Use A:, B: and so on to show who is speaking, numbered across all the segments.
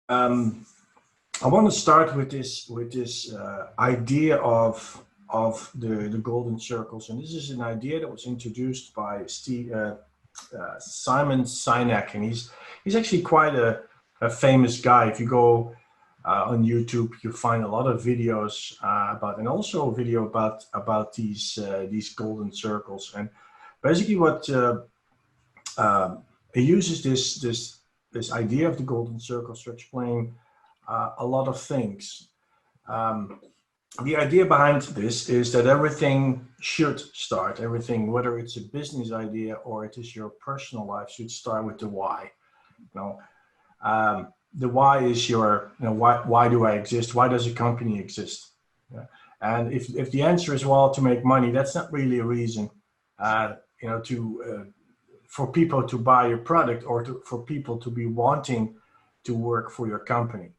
A: Um, I want to start with this idea of the golden circles, and this is an idea that was introduced by Simon Sinek, and he's actually quite a famous guy. If you go on YouTube, you find a lot of videos about, and also a video about these golden circles. And basically, what he uses this idea of the golden circles to explain a lot of things. Um, the idea behind this is that everything should start, everything, whether it's a business idea or it is your personal life, should start with the why. You know, the why is your, why do I exist? Why does a company exist? Yeah. And if the answer is, well, to make money, that's not really a reason, for people to buy your product, or for people to be wanting to work for your company.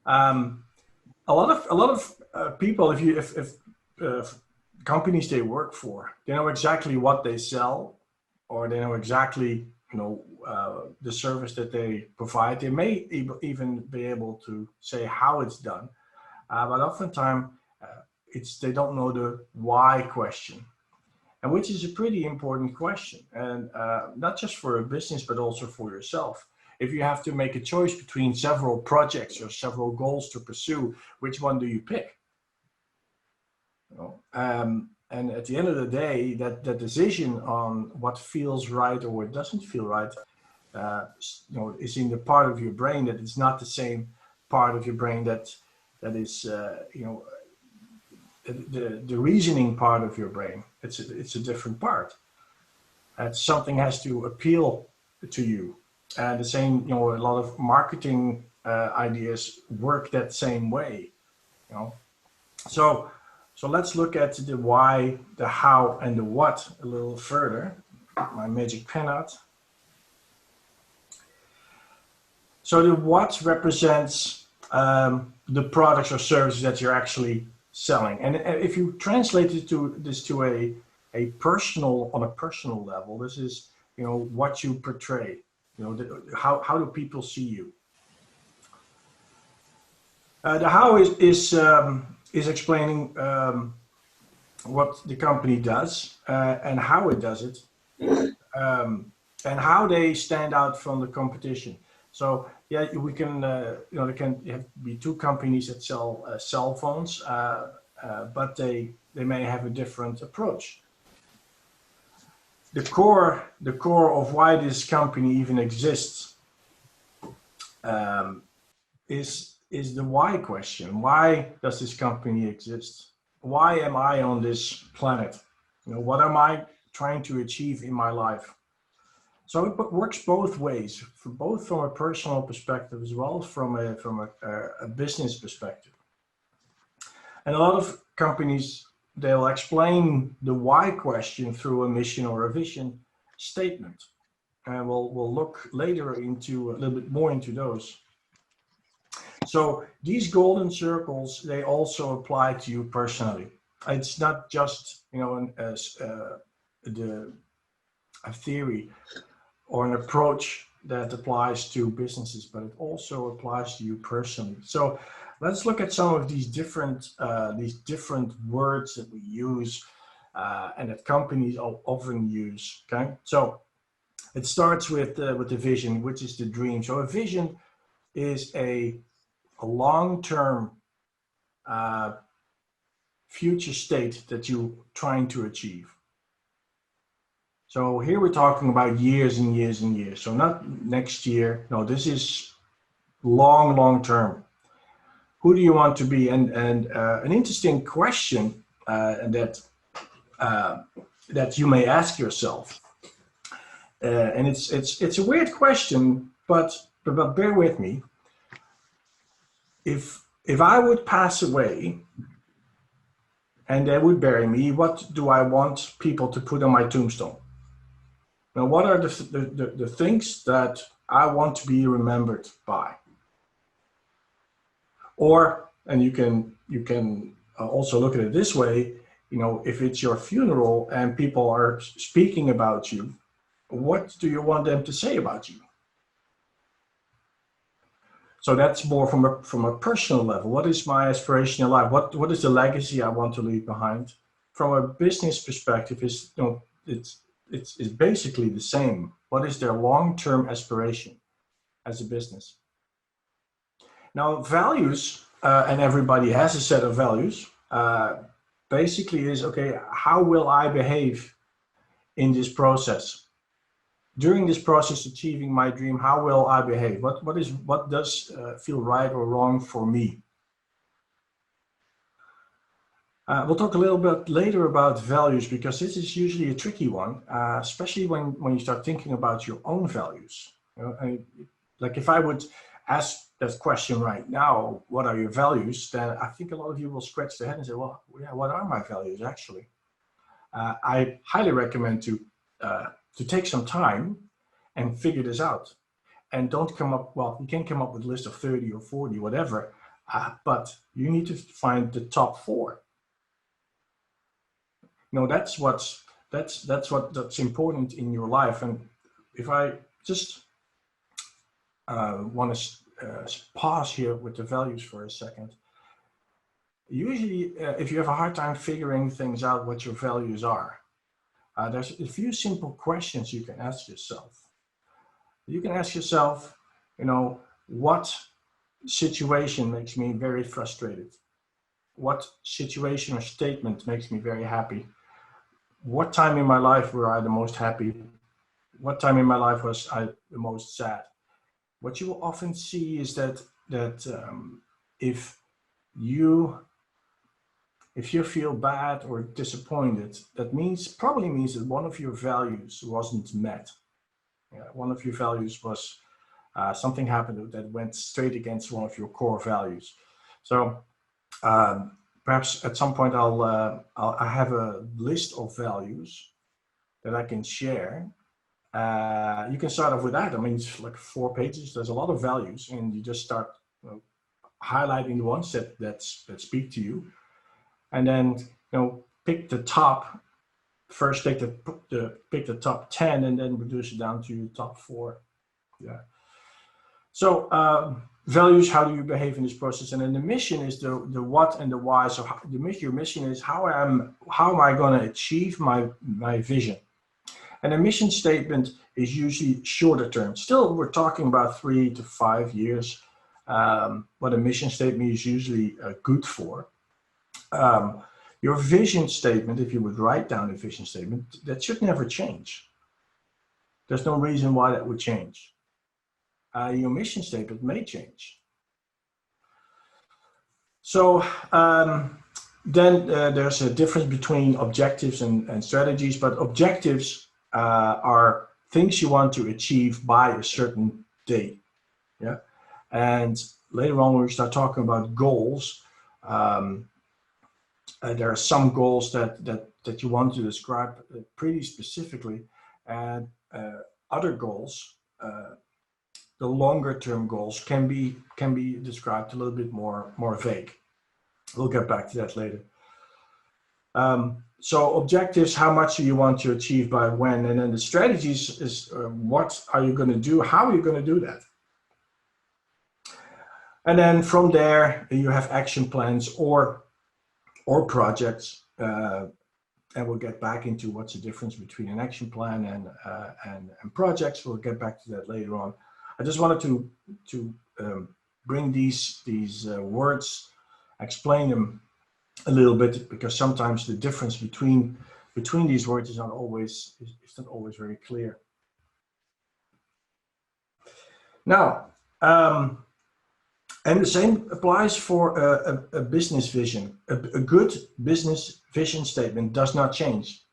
A: Um, a lot of people, if companies they work for, they know exactly what they sell, or they know exactly the service that they provide. They may even be able to say how it's done, but oftentimes they don't know the why question, and which is a pretty important question, and not just for a business but also for yourself. If you have to make a choice between several projects or several goals to pursue, which one do you pick? And at the end of the day, that decision on what feels right or what doesn't feel right, is in the part of your brain that is not the same part of your brain that is, the reasoning part of your brain. It's a different part. Something has to appeal to you. And the same, a lot of marketing ideas work that same way. So let's look at the why, the how, and the what a little further. My magic pen out. So the what represents the products or services that you're actually selling. And if you translate it to a personal, on a personal level, this is, what you portray. How do people see you? The how is explaining what the company does, and how it does it, and how they stand out from the competition. So yeah, we can, there can be two companies that sell cell phones, but they may have a different approach. The core of why this company even exists is the why question. Why does this company exist? Why am I on this planet? What am I trying to achieve in my life? So it works both ways, both from a personal perspective as well as from a business perspective. And a lot of companies, they'll explain the why question through a mission or a vision statement. And we'll look later into a little bit more into those. So these golden circles, they also apply to you personally. It's not just, a theory or an approach that applies to businesses, but it also applies to you personally. So let's look at some of these different words that we use and that companies often use. Okay, so it starts with the vision, which is the dream. So a vision is a long-term future state that you're trying to achieve. So here we're talking about years and years and years. So not next year. No, this is long term. Who do you want to be? And an interesting question that you may ask yourself. And it's a weird question, but bear with me. If I would pass away and they would bury me, what do I want people to put on my tombstone? Now, what are the things that I want to be remembered by? Or, and you can also look at it this way, if it's your funeral and people are speaking about you, what do you want them to say about you? So that's more from a personal level. What is my aspiration in life? What is the legacy I want to leave behind? From a business perspective, is it's basically the same. What is their long-term aspiration as a business? Now, values, and everybody has a set of values. Basically, is okay. How will I behave in this process? During this process, achieving my dream, how will I behave? What does feel right or wrong for me? We'll talk a little bit later about values, because this is usually a tricky one, especially when you start thinking about your own values. You know, like if I would ask that question right now, what are your values? Then I think a lot of you will scratch their head and say, well, yeah, what are my values actually? I highly recommend to take some time and figure this out. And don't come up, well, you can come up with a list of 30 or 40, whatever, but you need to find the top 4. That's what's important in your life. And if I just want to pause here with the values for a second. Usually, if you have a hard time figuring things out what your values are, there's a few simple questions you can ask yourself. You can ask yourself, what situation makes me very frustrated? What situation or statement makes me very happy? What time in my life were I the most happy? What time in my life was I the most sad? What you will often see is that if you feel bad or disappointed, that probably means that one of your values wasn't met. One of your values was something happened that went straight against one of your core values. So perhaps at some point I have a list of values that I can share. You can start off with that. I mean, it's like 4 pages. There's a lot of values, and you just start highlighting the ones that speak to you, and then pick the top. First, pick the top 10, and then reduce it down to your top 4. Yeah. So values, how do you behave in this process? And then the mission is the what and the why. So your mission is how am I going to achieve my vision? And a mission statement is usually shorter term. Still, we're talking about 3 to 5 years. What a mission statement is usually good for. Your vision statement, if you would write down a vision statement, that should never change. There's no reason why that would change. Your mission statement may change. So then there's a difference between objectives and strategies, but objectives are things you want to achieve by a certain date. Yeah. And later on, when we start talking about goals, there are some goals that you want to describe pretty specifically, and other goals, the longer term goals, can be described a little bit more vague. We'll get back to that later. So objectives, how much do you want to achieve by when? And then the strategies is what are you going to do? How are you going to do that? And then from there, you have action plans or projects. And we'll get back into what's the difference between an action plan and projects. We'll get back to that later on. I just wanted to bring these words, explain them a little bit, because sometimes the difference between these words is not always very clear. Now, and the same applies for a business vision. A good business vision statement does not change.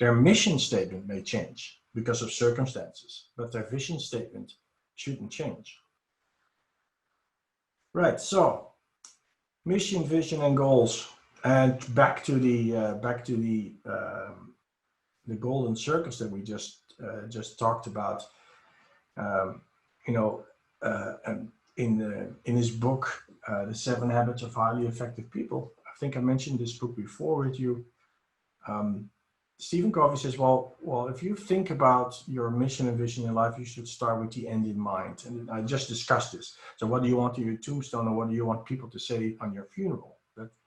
A: Their mission statement may change because of circumstances, but their vision statement shouldn't change. Right, so mission, vision, and goals, and back to the golden circles that we just talked about. In his book, The 7 Habits of Highly Effective People. I think I mentioned this book before with you. Stephen Covey says, well, if you think about your mission and vision in life, you should start with the end in mind. And I just discussed this. So what do you want on your tombstone, or what do you want people to say on your funeral?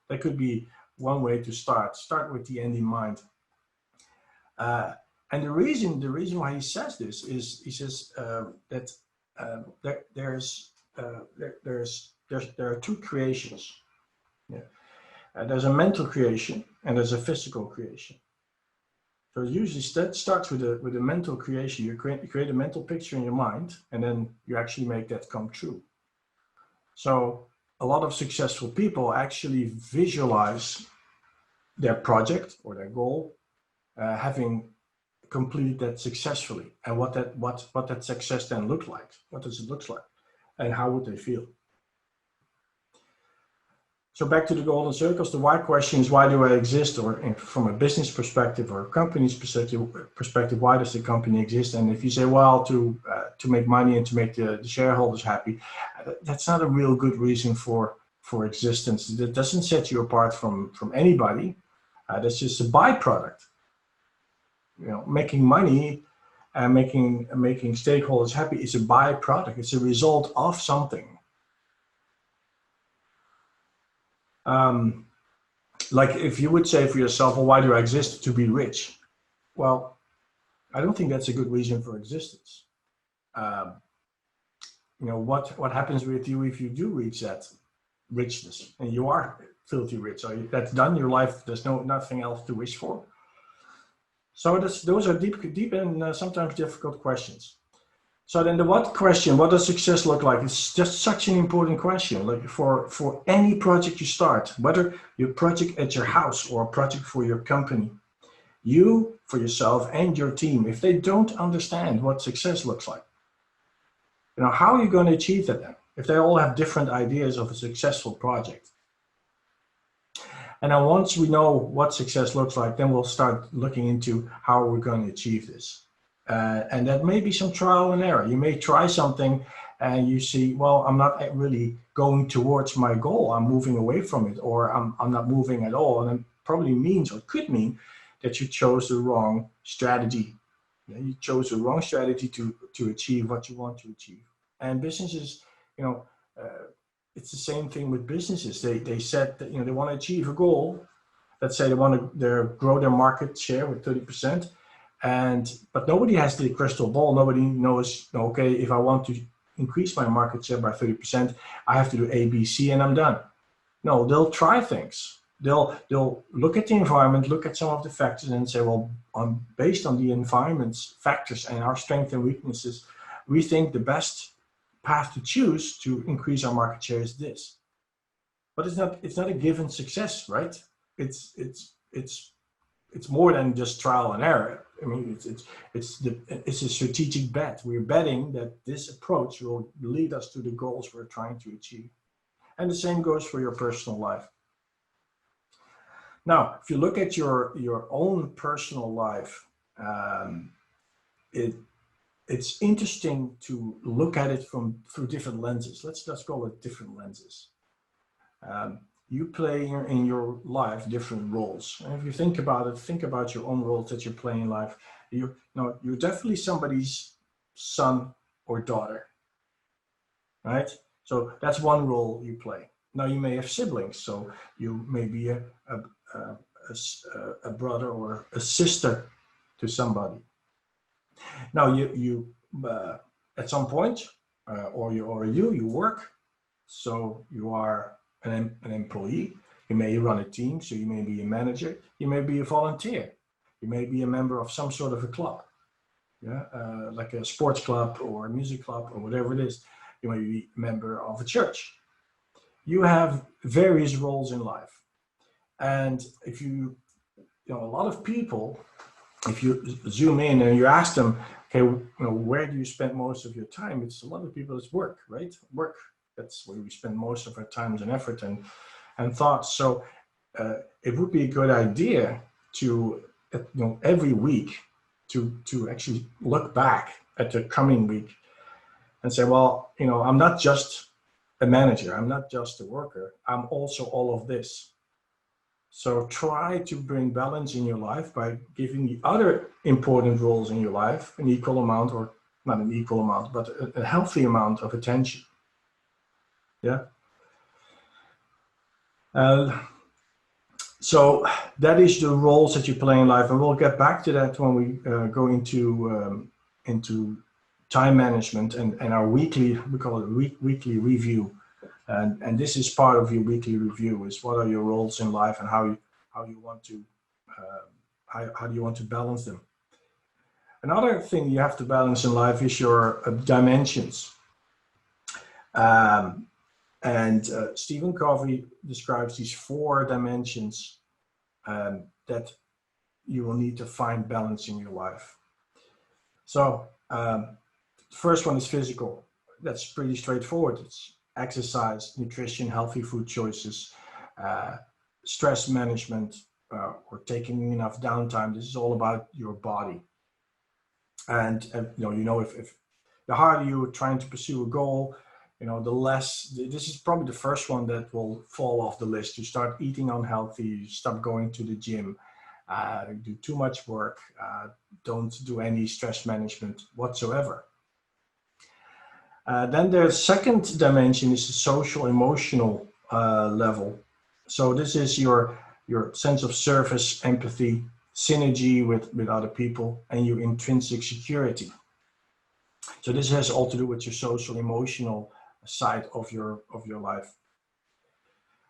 A: That could be one way to start. Start with the end in mind. And the reason why he says this is, he says that there are two creations. Yeah. There's a mental creation and there's a physical creation. So usually that starts with a mental creation. You create a mental picture in your mind, and then you actually make that come true. So a lot of successful people actually visualize their project or their goal having completed that successfully, and what that success then look like. What does it look like, and how would they feel? So back to the golden circles, the why question is, why do I exist? Or from a business perspective or a company's perspective, why does the company exist? And if you say, well, to make money and to make the shareholders happy, that's not a real good reason for existence. That doesn't set you apart from anybody. That's just a byproduct. You know, making money and making stakeholders happy is a byproduct. It's a result of something. Like if you would say for yourself, well, why do I exist? To be rich. Well, I don't think that's a good reason for existence. You know, what happens with you if you do reach that richness and you are filthy rich? So that's done, your life, there's nothing else to wish for. So those are deep and sometimes difficult questions. So then the what question, what does success look like? It's just such an important question. Like for any project you start, whether your project at your house or a project for your company, you, for yourself and your team, if they don't understand what success looks like, you know, how are you going to achieve that then? If they all have different ideas of a successful project. And then once we know what success looks like, then we'll start looking into how we're going to achieve this. And that may be some trial and error. You may try something and you see, well, I'm not really going towards my goal. I'm moving away from it, or I'm not moving at all. And it probably means, or could mean, that you chose the wrong strategy. You chose the wrong strategy to achieve what you want to achieve. And businesses, you know, it's the same thing with businesses. They said that, you know, they want to achieve a goal. Let's say they want to grow their market share with 30%. But nobody has the crystal ball. Nobody knows, okay, if I want to increase my market share by 30%, I have to do A, B, C, and I'm done. No, they'll try things. They'll look at the environment, look at some of the factors, and say, well, based on the environment's factors and our strengths and weaknesses, we think the best path to choose to increase our market share is this. But it's not a given success, right? It's more than just trial and error. I mean, it's a strategic bet. We're betting that this approach will lead us to the goals we're trying to achieve. And the same goes for your personal life. Now, if you look at your own personal life, it's interesting to look at it through different lenses. Let's call it different lenses. You play in your life different roles. And if you think about it, think about your own roles that you play in life. You're definitely somebody's son or daughter, right? So that's one role you play. Now you may have siblings, so you may be a brother or a sister to somebody. Now you at some point, you work, so you are an employee. You may run a team, so you may be a manager. You may be a volunteer. You may be a member of some sort of a club, like a sports club or a music club or whatever it is. You may be a member of a church. You have various roles in life. And if a lot of people, if you zoom in and you ask them, okay, where do you spend most of your time? It's a lot of people, it's work, right? Work. That's where we spend most of our time and effort and thoughts. So it would be a good idea to, every week to actually look back at the coming week and say, well, I'm not just a manager. I'm not just a worker. I'm also all of this. So try to bring balance in your life by giving the other important roles in your life an equal amount, or not an equal amount, but a healthy amount of attention. Yeah. So that is the roles that you play in life, and we'll get back to that when we go into time management and our weekly, we call it weekly review, and this is part of your weekly review, is what are your roles in life and how you want to how do you want to balance them. Another thing you have to balance in life is your dimensions. Um, and Stephen Covey describes these 4 dimensions that you will need to find balance in your life. So the first one is physical. That's pretty straightforward. It's exercise, nutrition, healthy food choices, stress management, or taking enough downtime. This is all about your body. And if the harder you're trying to pursue a goal, the less. This is probably the first one that will fall off the list. You start eating unhealthy, you stop going to the gym, do too much work, don't do any stress management whatsoever. Then the second dimension is the social emotional level. So this is your sense of service, empathy, synergy with other people, and your intrinsic security. So this has all to do with your social emotional side of your life.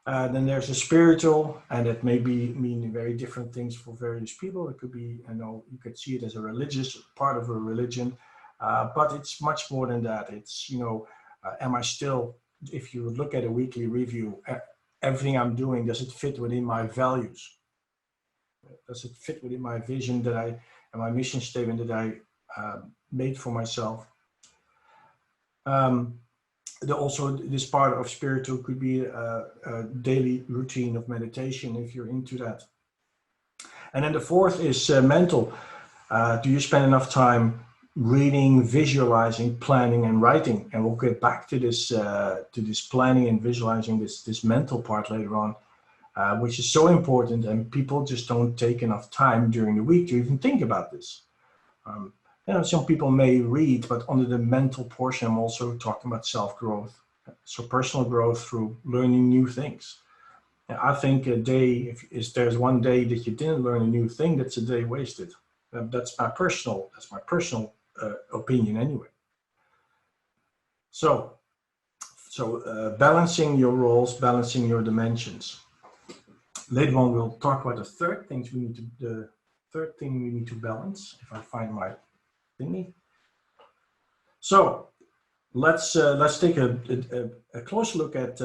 A: Then there's a spiritual, and it may mean very different things for various people. It could be, you could see it as a religious part of a religion, but it's much more than that. It's, am I still, if you look at a weekly review, everything I'm doing, does it fit within my values? Does it fit within my vision and my mission statement that I made for myself? Also, this part of spiritual could be a daily routine of meditation if you're into that. And then the fourth is mental. Do you spend enough time reading, visualizing, planning, and writing? And we'll get back to this planning and visualizing, this mental part later on, which is so important, and people just don't take enough time during the week to even think about this. Some people may read, but under the mental portion, I'm also talking about self-growth. So personal growth through learning new things. And I think a day, if there's one day that you didn't learn a new thing, that's a day wasted. That's my personal opinion anyway. So balancing your roles, balancing your dimensions. Later on, we'll talk about the third thing we need to balance. If I find my thingy. So let's take a close look at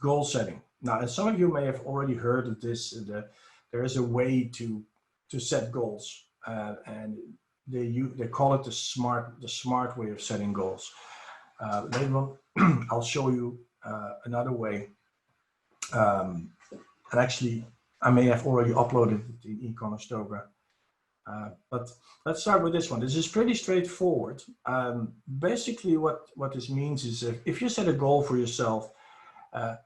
A: goal setting. Now, as some of you may have already heard of this, there is a way to set goals, and they call it the smart way of setting goals. Later on, I'll show you another way. And actually, I may have already uploaded it in eConestoga. But let's start with this one. This is pretty straightforward. Basically, what this means is if you set a goal for yourself,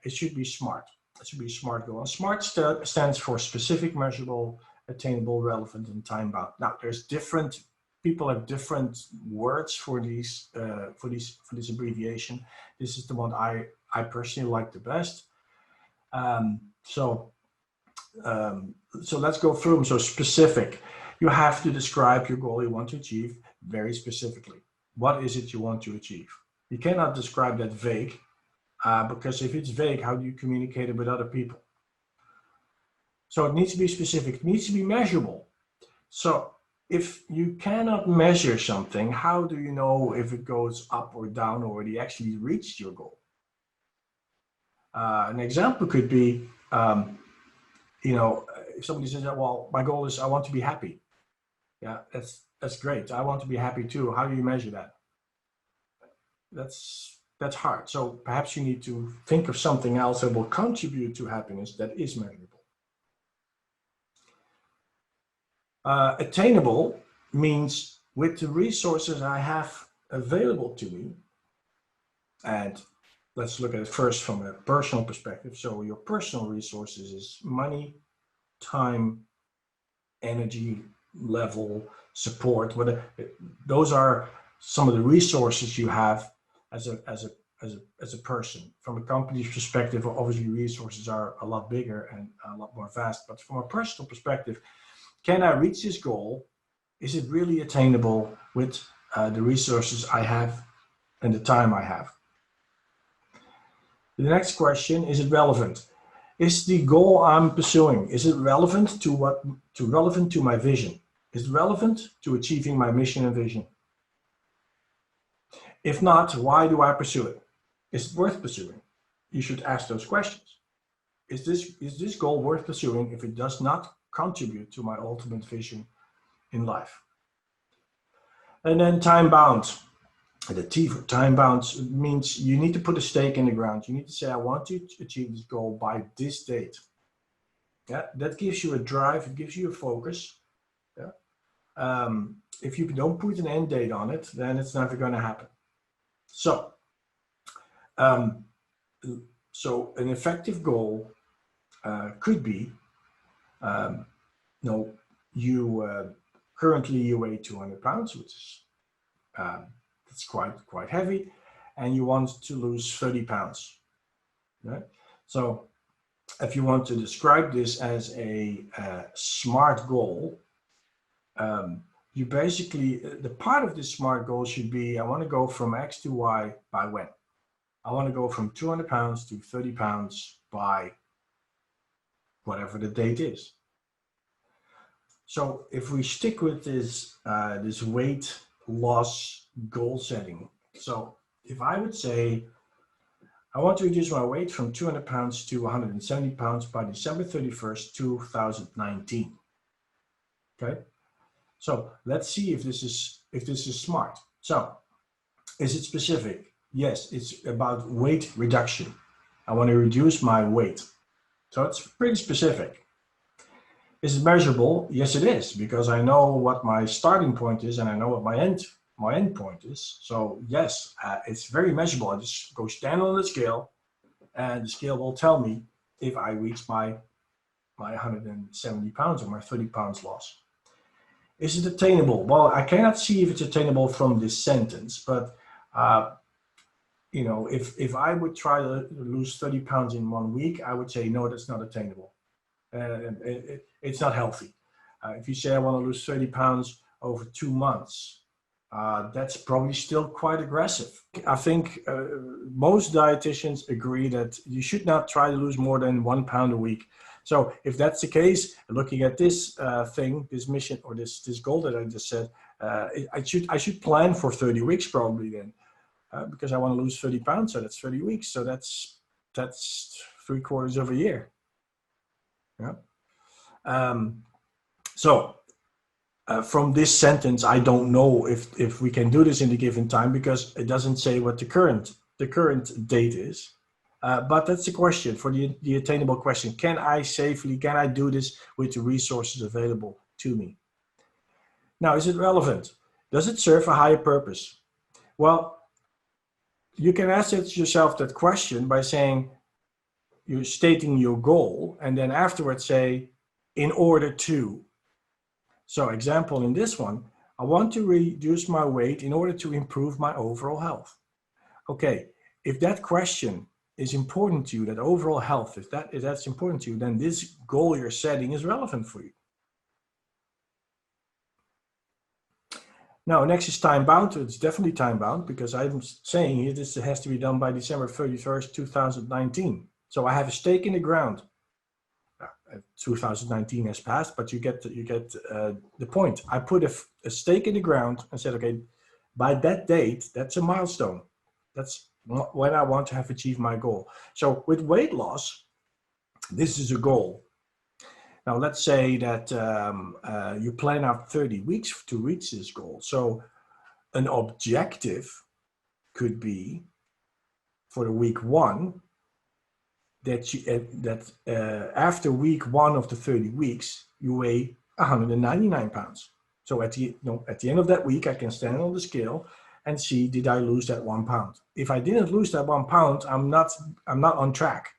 A: it should be SMART. It should be a SMART goal. And SMART stands for specific, measurable, attainable, relevant, and time bound. Now, people have different words for this abbreviation. This is the one I personally like the best. So let's go through them. So specific. You have to describe your goal you want to achieve very specifically. What is it you want to achieve? You cannot describe that vague, because if it's vague, how do you communicate it with other people? So it needs to be specific. It needs to be measurable. So if you cannot measure something, how do you know if it goes up or down or you actually reached your goal? An example could be, if somebody says, well, my goal is I want to be happy. Yeah, that's great. I want to be happy too. How do you measure that? That's hard. So perhaps you need to think of something else that will contribute to happiness that is measurable. Attainable means with the resources I have available to me, and let's look at it first from a personal perspective. So your personal resources is money, time, energy, level, support. Those are some of the resources you have as a person. From a company's perspective, obviously resources are a lot bigger and a lot more vast. But from a personal perspective, can I reach this goal? Is it really attainable with the resources I have and the time I have? The next question, is it relevant? Is the goal I'm pursuing, is it relevant to my vision? Is it relevant to achieving my mission and vision? If not, why do I pursue it? Is it worth pursuing? You should ask those questions. Is this goal worth pursuing if it does not contribute to my ultimate vision in life? And then time bound. The T for time bound means you need to put a stake in the ground. You need to say, I want to achieve this goal by this date. Yeah, that gives you a drive, it gives you a focus. Yeah. If you don't put an end date on it, then it's never going to happen. So, so an effective goal could be, currently you weigh 200 pounds, which is it's quite heavy, and you want to lose 30 pounds. Right? So if you want to describe this as a SMART goal, you basically, the part of this SMART goal should be, I want to go from X to Y by when? I want to go from 200 pounds to 30 pounds by whatever the date is. So if we stick with this, this weight loss goal setting. So if I would say, I want to reduce my weight from 200 pounds to 170 pounds by December 31st, 2019. Okay. So let's see if this is smart. So is it specific? Yes, it's about weight reduction. I want to reduce my weight. So it's pretty specific. Is it measurable? Yes, it is, because I know what my starting point is and I know what my end point is. So yes, it's very measurable. I just go stand on the scale and the scale will tell me if I reach my 170 pounds or my 30 pounds loss. Is it attainable? Well, I cannot see if it's attainable from this sentence, but you know, if I would try to lose 30 pounds in 1 week, I would say, no, that's not attainable. It's not healthy. If you say I want to lose 30 pounds over 2 months, that's probably still quite aggressive. I think most dietitians agree that you should not try to lose more than 1 pound a week. So if that's the case, looking at this this mission or this goal that I just said, I should plan for 30 weeks probably then, because I want to lose 30 pounds. So that's 30 weeks. So that's 3/4 of a year. Yeah. From this sentence, I don't know if we can do this in a given time, because it doesn't say what the current date is. But that's the question for the attainable question. Can I do this with the resources available to me? Now, is it relevant? Does it serve a higher purpose? Well, you can ask yourself that question by saying, you're stating your goal, and then afterwards say, in order to. So example in this one, I want to reduce my weight in order to improve my overall health. Okay, if that question is important to you, that overall health, if that's important to you, then this goal you're setting is relevant for you. Now, next is time bound. It's definitely time bound, because I'm saying here this has to be done by December 31st, 2019. So I have a stake in the ground. 2019 has passed, but you get the point. I put a stake in the ground and said, okay, by that date, that's a milestone. That's when I want to have achieved my goal. So with weight loss, this is a goal. Now let's say that you plan out 30 weeks to reach this goal. So an objective could be for the week 1 that after week 1 of the 30 weeks, you weigh 199 pounds. So at the end of that week, I can stand on the scale and see, did I lose that 1 pound? If I didn't lose that 1 pound, I'm not on track.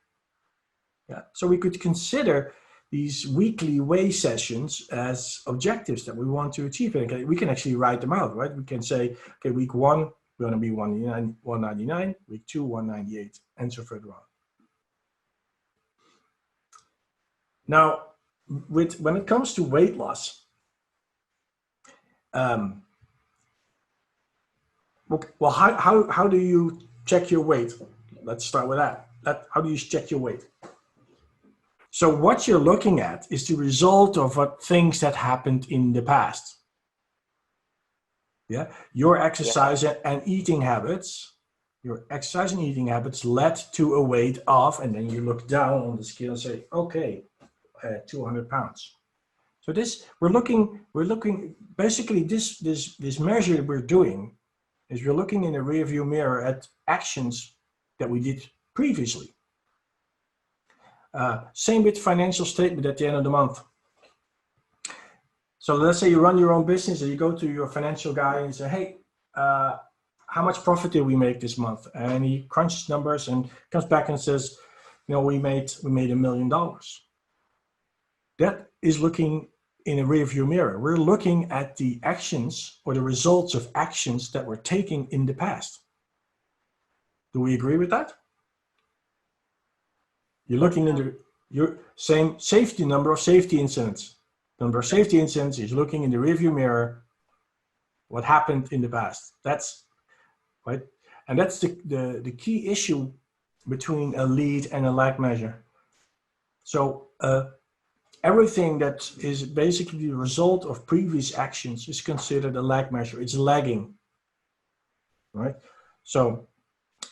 A: Yeah. So we could consider these weekly weigh sessions as objectives that we want to achieve. Okay, we can actually write them out, right? We can say, okay, week 1, we're going to be 199, week 2, 198, and so further on. Now, when it comes to weight loss, well, how do you check your weight? Let's start with that. How do you check your weight? So what you're looking at is the result of what things that happened in the past. Yeah, your exercise and eating habits, led to a weight of, and then you look down on the scale and say, okay, 200 pounds. So this, we're looking, basically this measure that we're doing is we're looking in a rear view mirror at actions that we did previously. Same with financial statement at the end of the month. So let's say you run your own business and you go to your financial guy and say, hey, how much profit did we make this month? And he crunches numbers and comes back and says, you know, we made $1 million. That is looking in a rear view mirror. We're looking at the actions or the results of actions that we're taking in the past. Do we agree with that? You're looking into your same safety number of safety incidents. Number of safety incidents is looking in the rearview mirror what happened in the past. That's right, and that's the key issue between a lead and a lag measure. So everything that is basically the result of previous actions is considered a lag measure. It's lagging, right? So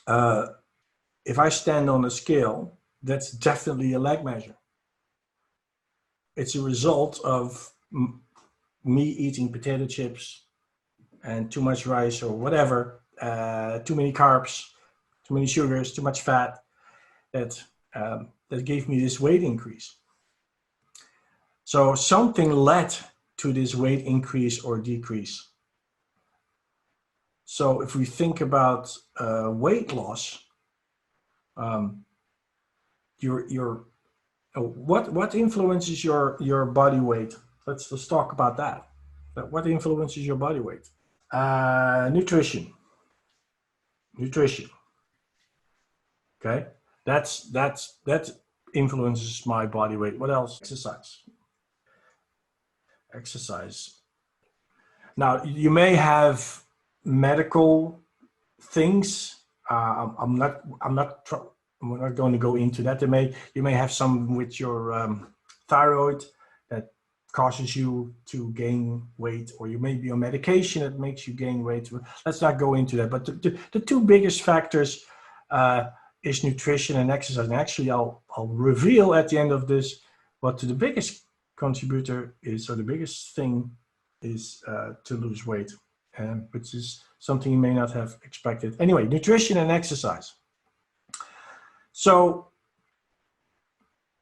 A: if I stand on a scale, that's definitely a lag measure. It's a result of me eating potato chips and too much rice or whatever, too many carbs, too many sugars, too much fat, that gave me this weight increase. So something led to this weight increase or decrease. So if we think about weight loss, what influences your body weight? Let's talk about that. What influences your body weight? Nutrition. Okay, that influences my body weight. What else? Exercise. Now you may have medical things. We're not going to go into that. You may have some with your thyroid that causes you to gain weight, or you may be on medication that makes you gain weight. Let's not go into that. But the two biggest factors is nutrition and exercise. And actually, I'll reveal at the end of this what the biggest contributor is, or the biggest thing is to lose weight, which is something you may not have expected. Anyway, nutrition and exercise. So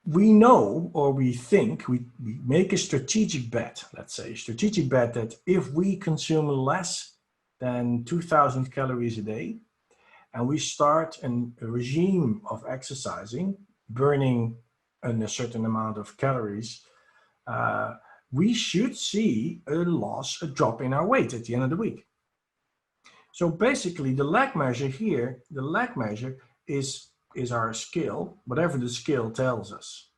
A: we know, or we think, we make a strategic bet, let's say, a strategic bet that if we consume less than 2,000 calories a day, and we start a regime of exercising, burning a certain amount of calories, we should see a drop in our weight at the end of the week. So basically the lag measure here, is our scale, whatever the scale tells us.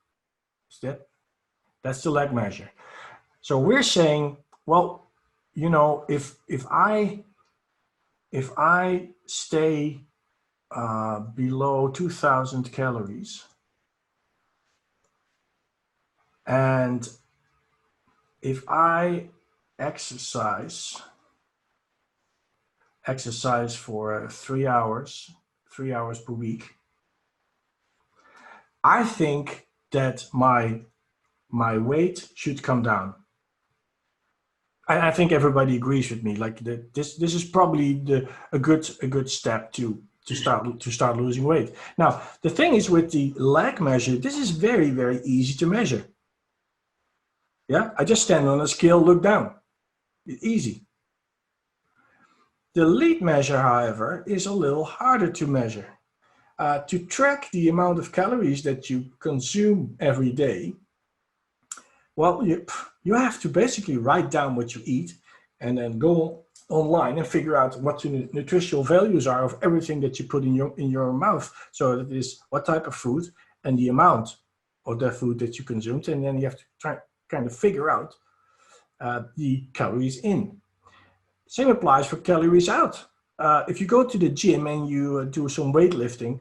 A: That's the lag measure. So we're saying, well, you know, if I stay below 2,000 calories, and if I exercise for 3 hours per week, I think that my weight should come down. I think everybody agrees with me. Like this is probably a good step to start losing weight. Now the thing is, with the lag measure, this is very, very easy to measure. Yeah, I just stand on a scale, look down. Easy. The lead measure, however, is a little harder to measure. To track the amount of calories that you consume every day, well, you have to basically write down what you eat and then go online and figure out what the nutritional values are of everything that you put in your mouth. So that is what type of food and the amount of that food that you consumed, and then you have to try kind of figure out the calories in. Same applies for calories out. If you go to the gym and you do some weightlifting,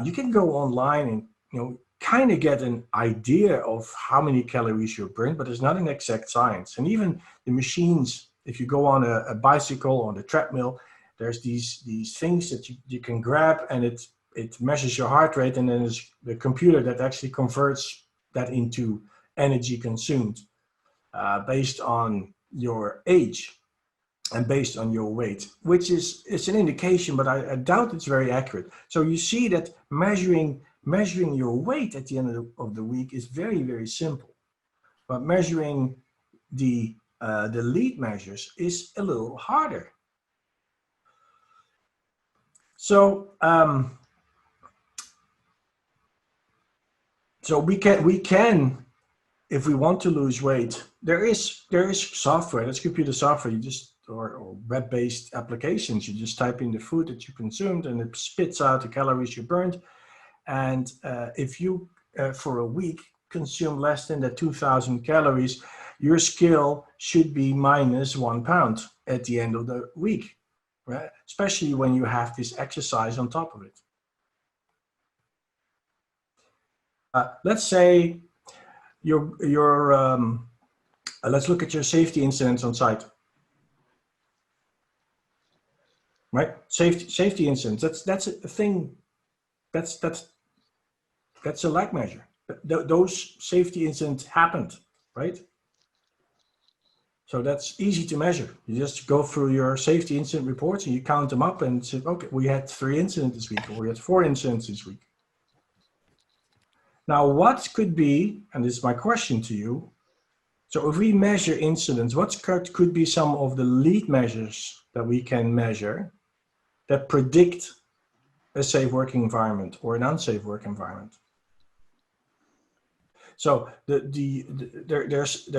A: you can go online and kind of get an idea of how many calories you burn, but it's not an exact science. And even the machines, if you go on a bicycle or on the treadmill, there's these things that you can grab, and it measures your heart rate, and then there's the computer that actually converts that into energy consumed based on your age and based on your weight, which it's an indication, but I doubt it's very accurate. So you see that measuring your weight at the end of the week is very, very simple, but measuring the lead measures is a little harder. So so we can, if we want to lose weight, there is software, that's computer software, or web-based applications. You just type in the food that you consumed and it spits out the calories you burned. And if you, for a week, consume less than the 2,000 calories, your scale should be minus 1 pound at the end of the week, right? Especially when you have this exercise on top of it. Let's say let's look at your safety incidents on site. Right, safety incidents. That's a thing. That's a lag measure. Those safety incidents happened, right? So that's easy to measure. You just go through your safety incident reports and you count them up and say, okay, we had 3 incidents this week, or we had 4 incidents this week. Now, what could be, and this is my question to you, so if we measure incidents, what could be some of the lead measures that we can measure that predict a safe working environment or an unsafe work environment? So there's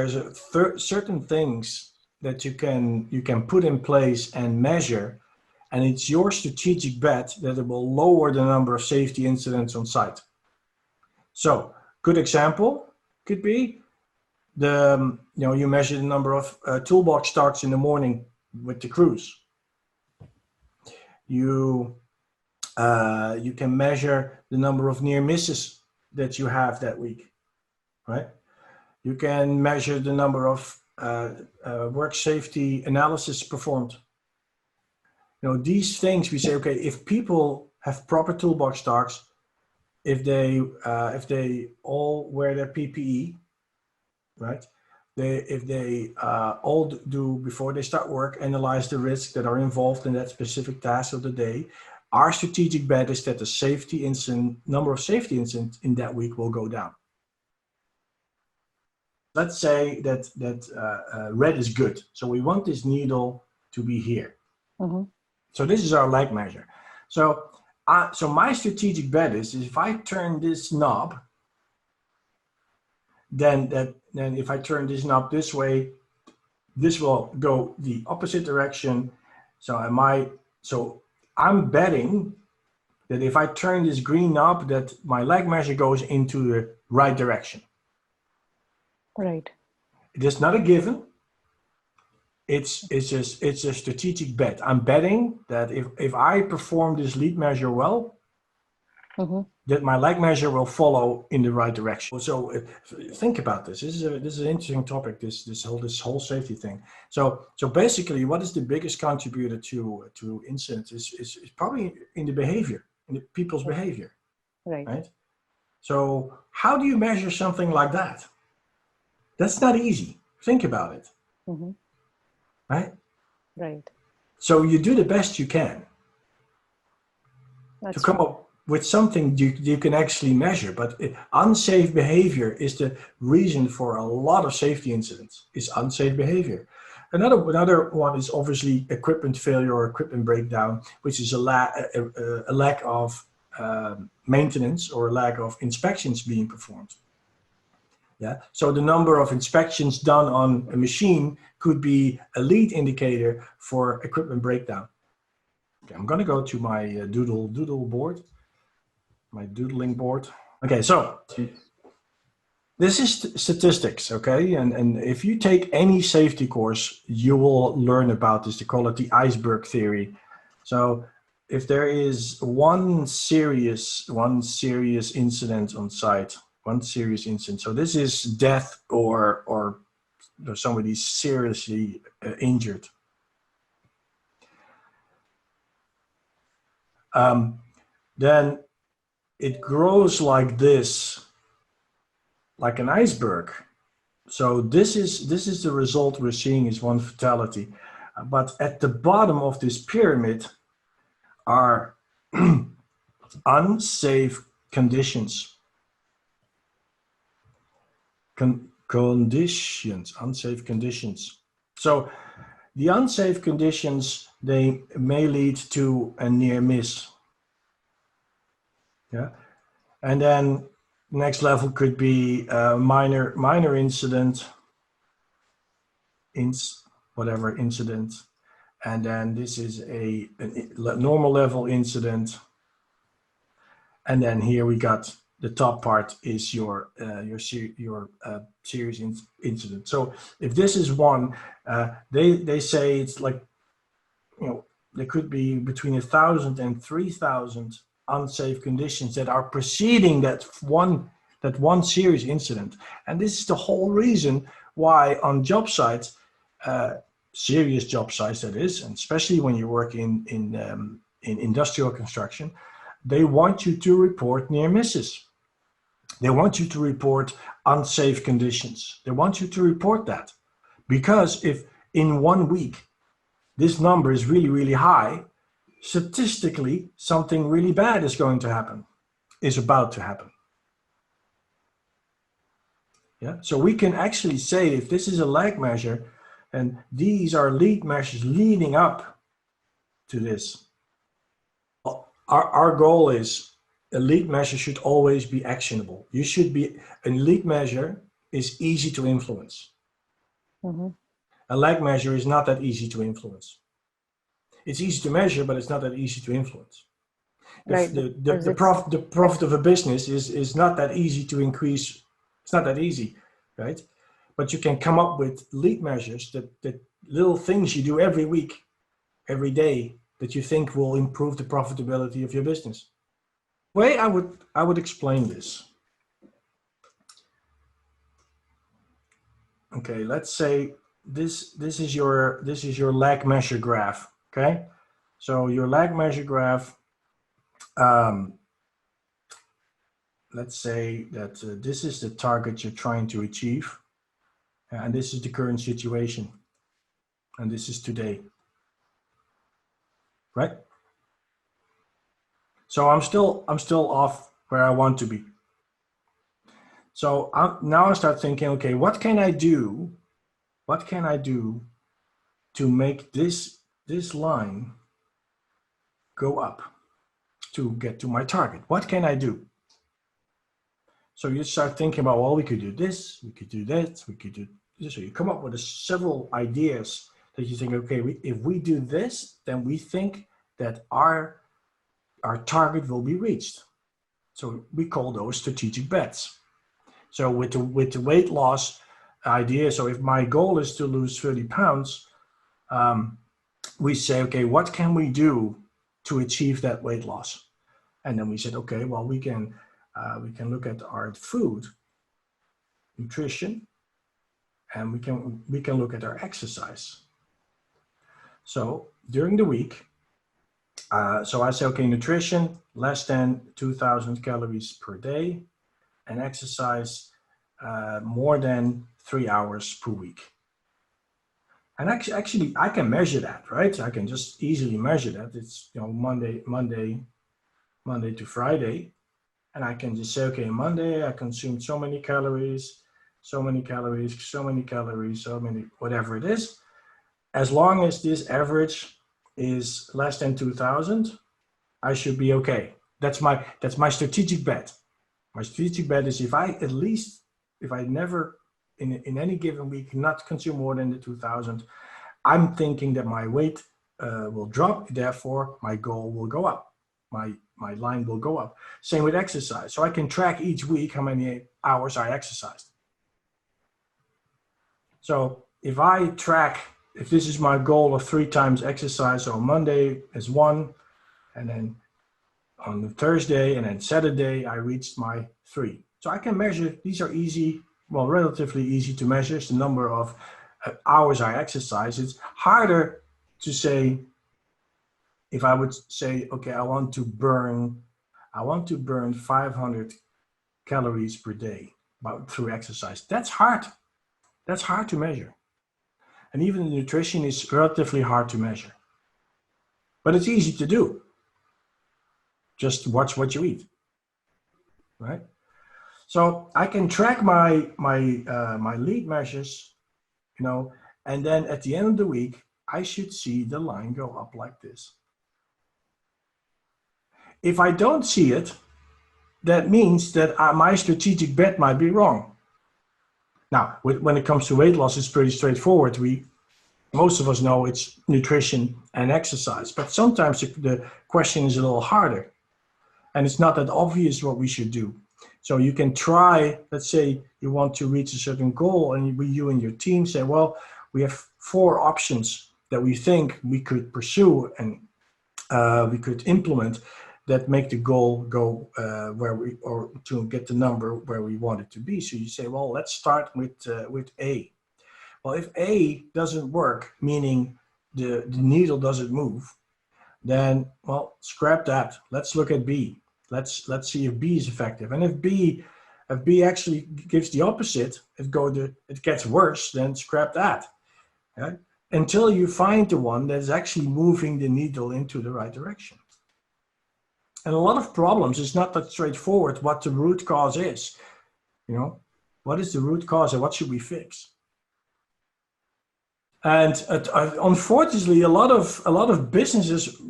A: certain things that you can put in place and measure, and it's your strategic bet that it will lower the number of safety incidents on site. So good example could be you measure the number of toolbox starts in the morning with the crews. You can measure the number of near misses that you have that week, right? You can measure the number of work safety analysis performed. These things we say, okay, if people have proper toolbox starts, if they all wear their PPE, right? If they all do, before they start work, analyze the risks that are involved in that specific task of the day, our strategic bet is that the number of safety incidents in that week will go down. Let's say that red is good. So we want this needle to be here. Mm-hmm. So this is our lag measure. So my strategic bet is if I turn this knob, then if I turn this knob this way, this will go the opposite direction. So I'm betting that if I turn this green knob, that my lag measure goes into the right direction.
B: Right.
A: It is not a given. It's a strategic bet. I'm betting that if I perform this lead measure well, mm-hmm. that my lag measure will follow in the right direction. So think about this. This is an interesting topic. This whole safety thing. So basically, what is the biggest contributor to incidents is probably in the behavior, in the people's behavior. Right. So how do you measure something like that? That's not easy. Think about it. Mm-hmm. Right. So you do the best you can to come up with something you can actually measure, but unsafe behavior is the reason for a lot of safety incidents. It's unsafe behavior. Another one is obviously equipment failure or equipment breakdown, which is a lack of maintenance or a lack of inspections being performed. Yeah. So the number of inspections done on a machine could be a lead indicator for equipment breakdown. Okay, I'm going to go to my doodle board, my doodling board. Okay, so this is statistics, okay? And if you take any safety course, you will learn about this. They call it the iceberg theory. So if there is one serious incident on site, one serious incident. So this is death or somebody seriously injured. Then it grows like this, like an iceberg. So this is the result we're seeing is one fatality. But at the bottom of this pyramid are unsafe conditions. Unsafe conditions. So the unsafe conditions, they may lead to a near miss. Yeah. And then next level could be a minor incident, whatever incident. And then this is a normal level incident. And then here we got the top part is your serious incident. So if this is one, they say it's like, there could be between 1,000 and 3,000 unsafe conditions that are preceding that one serious incident. And this is the whole reason why on job sites, serious job sites that is, and especially when you work in industrial construction, they want you to report near misses. They want you to report unsafe conditions. They want you to report that. Because if in 1 week, this number is really, really high, statistically, something really bad is going to happen, is about to happen. Yeah. So we can actually say if this is a lag measure, and these are lead measures leading up to this. Our goal is a lead measure should always be actionable. A lead measure is easy to influence.
B: Mm-hmm.
A: A lag measure is not that easy to influence. It's easy to measure, but it's not that easy to influence.
B: Right.
A: The profit of a business is not that easy to increase. It's not that easy, right? But you can come up with lead measures that little things you do every week, every day, that you think will improve the profitability of your business. The way I would explain this. Okay, let's say this is your lag measure graph. Okay, so your lag measure graph. Let's say that this is the target you're trying to achieve, and this is the current situation, and this is today, right? So I'm still off where I want to be. So now I start thinking, okay, what can I do? What can I do to make this line go up to get to my target? What can I do? So you start thinking about, well, we could do this, we could do that, we could do this. So you come up with several ideas that you think, okay, if we do this, then we think that our target will be reached. So we call those strategic bets. So with the weight loss idea, so if my goal is to lose 30 pounds, we say, okay, what can we do to achieve that weight loss? And then we said, okay, well, we can look at our food, nutrition, and we can look at our exercise. So during the week, so I say, okay, nutrition, less than 2,000 calories per day, and exercise more than 3 hours per week. And actually, I can measure that, right? I can just easily measure that. It's Monday to Friday, and I can just say, okay, Monday I consumed so many calories, whatever it is. as long as this average is less than 2000, I should be okay. That's my strategic bet. My strategic bet is if I never in any given week not consume more than the 2000, I'm thinking that my weight will drop, therefore my goal will go up. My line will go up. Same with exercise. So I can track each week how many hours I exercised. So if I track, if this is my goal of 3 times exercise, so on Monday is 1, and then on the Thursday and then Saturday, I reached my 3. So I can measure, these are easy, well, relatively easy to measure. It's the number of hours I exercise. It's harder to say, if I would say, okay, I want to burn 500 calories per day through exercise. That's hard. That's hard to measure. And even the nutrition is relatively hard to measure. But it's easy to do. Just watch what you eat, right? So I can track my lead measures, and then at the end of the week, I should see the line go up like this. If I don't see it, that means that my strategic bet might be wrong. Now, when it comes to weight loss, it's pretty straightforward. Most of us know it's nutrition and exercise, but sometimes the question is a little harder, and it's not that obvious what we should do. So you can try, let's say you want to reach a certain goal, and you and your team say, well, we have 4 options that we think we could pursue and we could implement that make the goal go or to get the number where we want it to be. So you say, well, let's start with A. Well, if A doesn't work, meaning the needle doesn't move, then, well, scrap that. Let's look at B. Let's see if B is effective. And if B actually gives the opposite, it gets worse, then scrap that. Okay? Until you find the one that is actually moving the needle into the right direction. And a lot of problems is not that straightforward what the root cause is. What is the root cause and what should we fix? And unfortunately, a lot of businesses,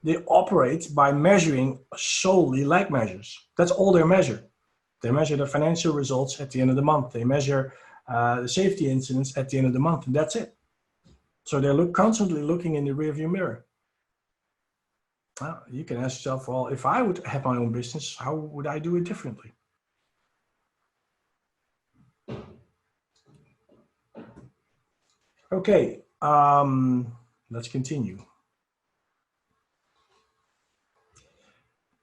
A: they operate by measuring solely lag measures. That's all they measure. They measure the financial results at the end of the month. They measure the safety incidents at the end of the month, and that's it. So they're constantly looking in the rearview mirror. Well, you can ask yourself, well, if I would have my own business, how would I do it differently? Okay, let's continue.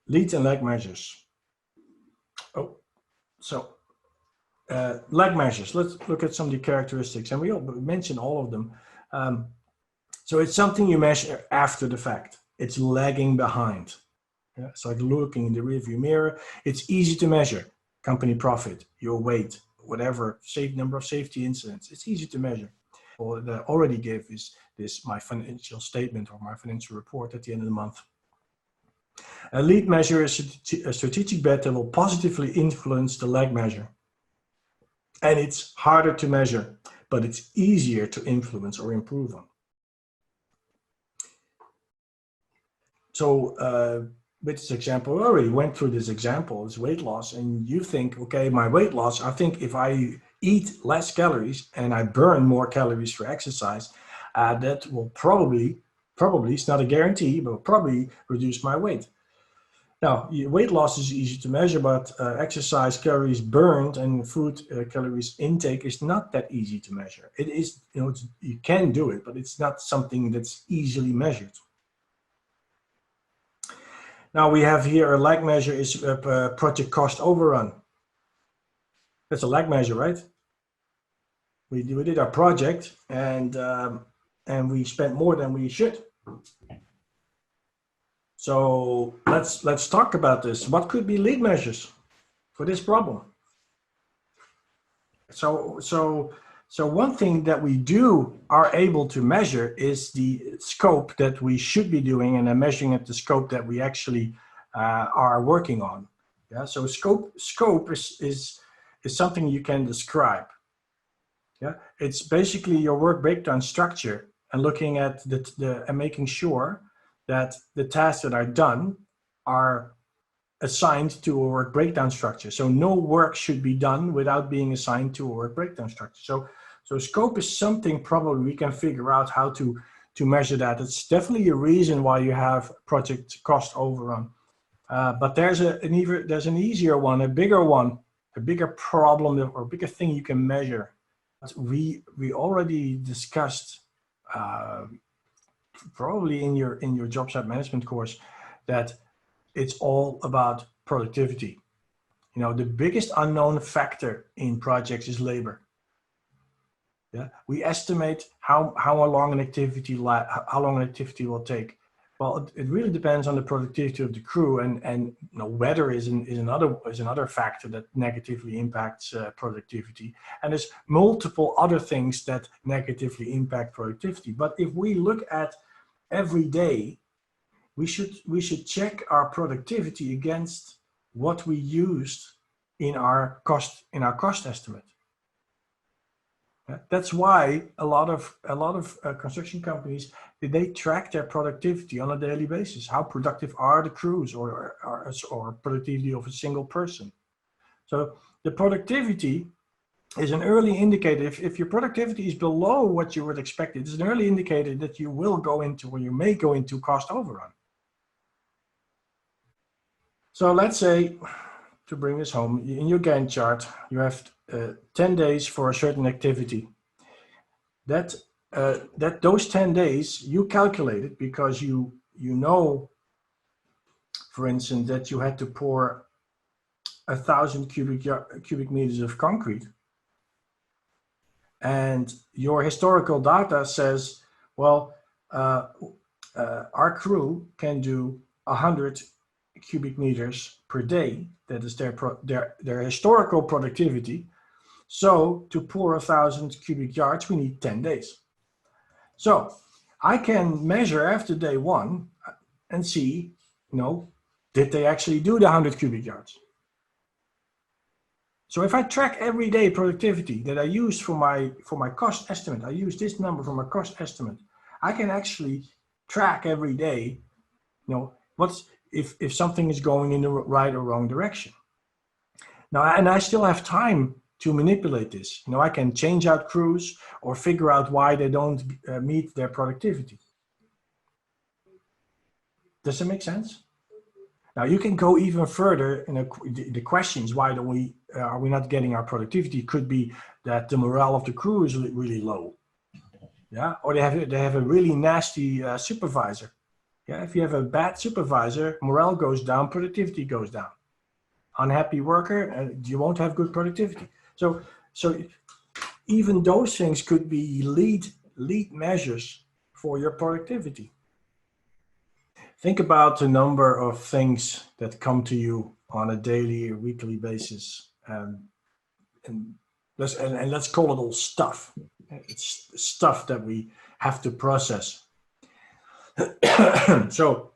A: Lead and lag measures. So lag measures. Let's look at some of the characteristics, and we mentioned all of them. So it's something you measure after the fact. It's lagging behind. Yeah? It's like looking in the rearview mirror. It's easy to measure. Company profit, your weight, whatever, number of safety incidents. It's easy to measure. What I already gave is my financial statement or my financial report at the end of the month. A lead measure is a strategic bet that will positively influence the lag measure. And it's harder to measure, but it's easier to influence or improve on. So with this example, I already went through this example, it's weight loss, and you think, okay, my weight loss, I think if I eat less calories and I burn more calories for exercise, that will probably, it's not a guarantee, but will probably reduce my weight. Now, weight loss is easy to measure, but exercise calories burned and food calories intake is not that easy to measure. It is, you can do it, but it's not something that's easily measured. Now we have here a lag measure is a project cost overrun. That's a lag measure, right? We did our project and we spent more than we should. So let's talk about this. What could be lead measures for this problem? So one thing that we are able to measure is the scope that we should be doing, and then measuring at the scope that we actually are working on. Yeah. So scope is something you can describe. Yeah. It's basically your work breakdown structure and looking at and making sure that the tasks that are done are assigned to a work breakdown structure. So no work should be done without being assigned to a work breakdown structure. So scope is something probably we can figure out how to measure that. It's definitely a reason why you have project cost overrun. But there's an easier one, a bigger problem or bigger thing you can measure. We already discussed probably in your job site management course that it's all about productivity. You know, the biggest unknown factor in projects is labor. Yeah, we estimate how long an activity will take. Well, it really depends on the productivity of the crew, and you know, weather is another factor that negatively impacts productivity. And there's multiple other things that negatively impact productivity. But if we look at every day, we should check our productivity against what we used in our cost estimate. That's why a lot of construction companies, they track their productivity on a daily basis. How productive are the crews or productivity of a single person? So the productivity is an early indicator. If your productivity is below what you would expect, it's an early indicator that you will go into, or you may go into, cost overrun. So let's say, to bring this home, in your Gantt chart, you have 10 days for a certain activity. That those 10 days you calculated because you know, for instance, that you had to pour 1,000 cubic meters of concrete, and your historical data says, well, our crew can do 100 cubic meters per day. That is their historical productivity. So to pour 1,000 cubic yards, we need 10 days. So I can measure after day one and see, you know, did they actually do the 100 cubic yards? So if I track everyday productivity that I use for my cost estimate, I use this number for my cost estimate, I can actually track every day, you know, if something is going in the right or wrong direction. Now, and I still have time to manipulate this. You know, I can change out crews or figure out why they don't meet their productivity. Does that make sense? Now you can go even further in the questions. Why don't we are we not getting our productivity? Could be that the morale of the crew is really low. Yeah, or they have a really nasty supervisor. Yeah, if you have a bad supervisor, morale goes down, productivity goes down. Unhappy worker, you won't have good productivity. So even those things could be lead measures for your productivity. Think about the number of things that come to you on a daily or weekly basis, and let's call it all stuff. It's stuff that we have to process. So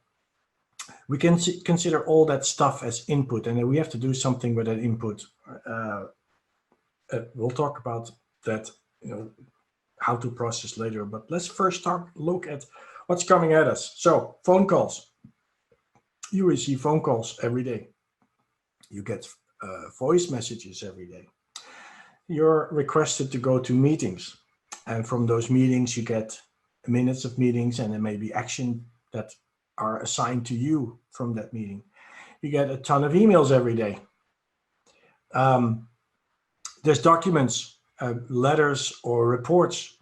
A: we can consider all that stuff as input, and then we have to do something with that input. We'll talk about that, you know, how to process later. But let's first look at what's coming at us. So phone calls. You receive phone calls every day. You get voice messages every day. You're requested to go to meetings, and from those meetings you get minutes of meetings, and there may be action that are assigned to you from that meeting. You get a ton of emails every day. There's documents, letters or reports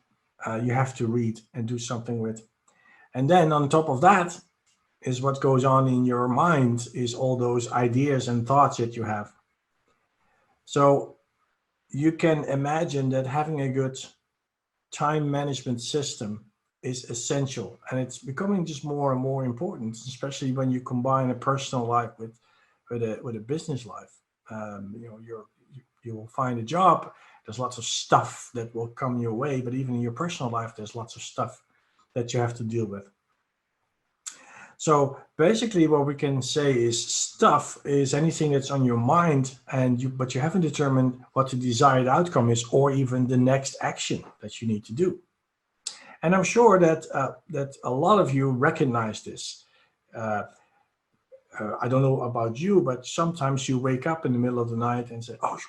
A: you have to read and do something with. And then on top of that is what goes on in your mind, is all those ideas and thoughts that you have. So you can imagine that having a good time management system is essential, and it's becoming just more and more important, especially when you combine a personal life with a business life. You know, you will find a job. There's lots of stuff that will come your way, but even in your personal life, there's lots of stuff that you have to deal with. So basically, what we can say is stuff is anything that's on your mind, but you haven't determined what the desired outcome is, or even the next action that you need to do. And I'm sure that that a lot of you recognize this. Uh, I don't know about you, but sometimes you wake up in the middle of the night and say, "Oh,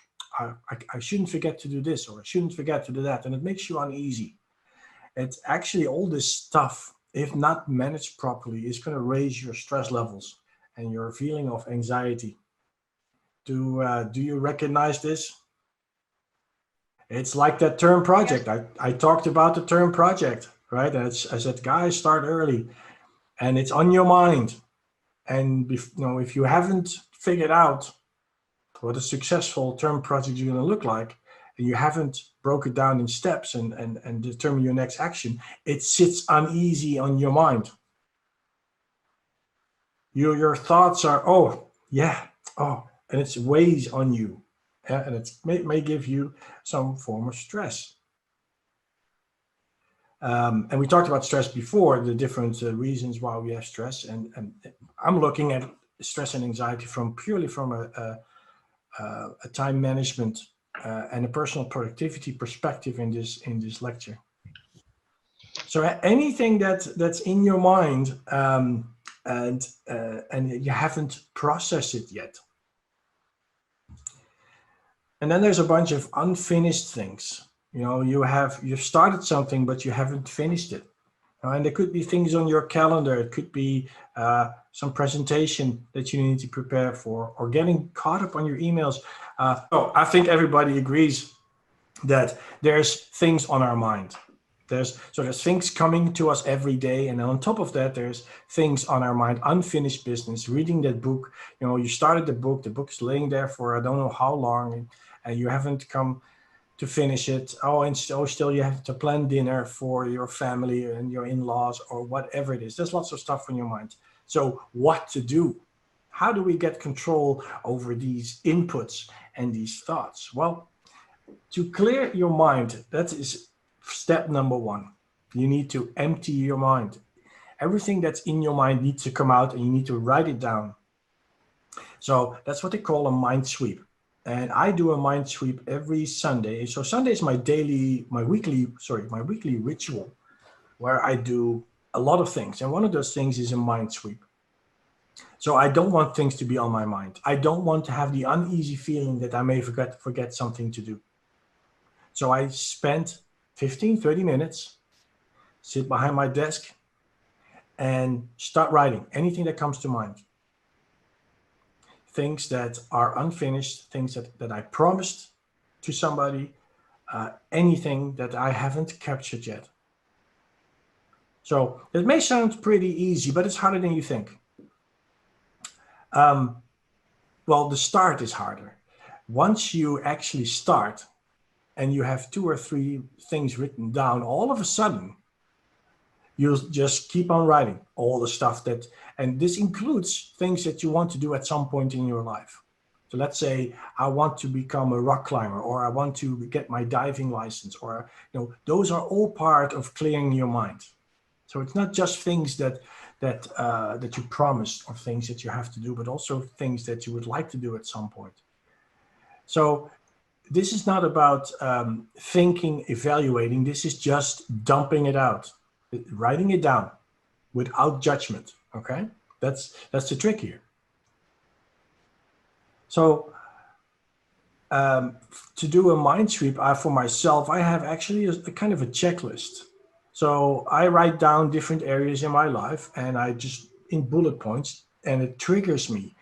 A: I shouldn't forget to do this, or I shouldn't forget to do that," and it makes you uneasy. It's actually all this stuff, if not managed properly, is going to raise your stress levels and your feeling of anxiety. Do you recognize this? It's like that term project. I talked about the term project, right? And I said, guys, start early, and it's on your mind. And if you haven't figured out what a successful term project is going to look like, and you haven't broke it down in steps and determine your next action, it sits uneasy on your mind. Your thoughts are, oh yeah, oh, and it weighs on you, yeah, and it may give you some form of stress. And we talked about stress before, the different reasons why we have stress, and I'm looking at stress and anxiety purely from a time management and a personal productivity perspective in this lecture. So anything that's in your mind, and you haven't processed it yet, and then there's a bunch of unfinished things. You've started something, but you haven't finished it. And there could be things on your calendar. It could be some presentation that you need to prepare for, or getting caught up on your emails. So I think everybody agrees that there's things on our mind. There's things coming to us every day, and on top of that, there's things on our mind, unfinished business. Reading that book, you started the book's laying there for I don't know how long, and you haven't come to finish it. And still you have to plan dinner for your family and your in-laws or whatever it is. There's lots of stuff on your mind. So what to do? How do we get control over these inputs and these thoughts? Well, to clear your mind, that is step number one. You need to empty your mind. Everything that's in your mind needs to come out, and you need to write it down. So that's what they call a mind sweep. And I do a mind sweep every Sunday. So Sunday is my weekly ritual, where I do a lot of things. And one of those things is a mind sweep. So I don't want things to be on my mind. I don't want to have the uneasy feeling that I may forget something to do. So I spend 15, 30 minutes, sit behind my desk, and start writing anything that comes to mind. Things that are unfinished, things that I promised to somebody, anything that I haven't captured yet. So it may sound pretty easy, but it's harder than you think. Well, the start is harder. Once you actually start and you have 2 or 3 things written down, all of a sudden, you'll just keep on writing all the stuff and this includes things that you want to do at some point in your life. So let's say I want to become a rock climber, or I want to get my diving license, or those are all part of clearing your mind. So it's not just things that you promised or things that you have to do, but also things that you would like to do at some point. So this is not about thinking, evaluating. This is just dumping it out, writing it down without judgment. Okay, that's the trick here. So to do a mind sweep, for myself, I have actually a kind of a checklist. So I write down different areas in my life, and I just in bullet points, and it triggers me.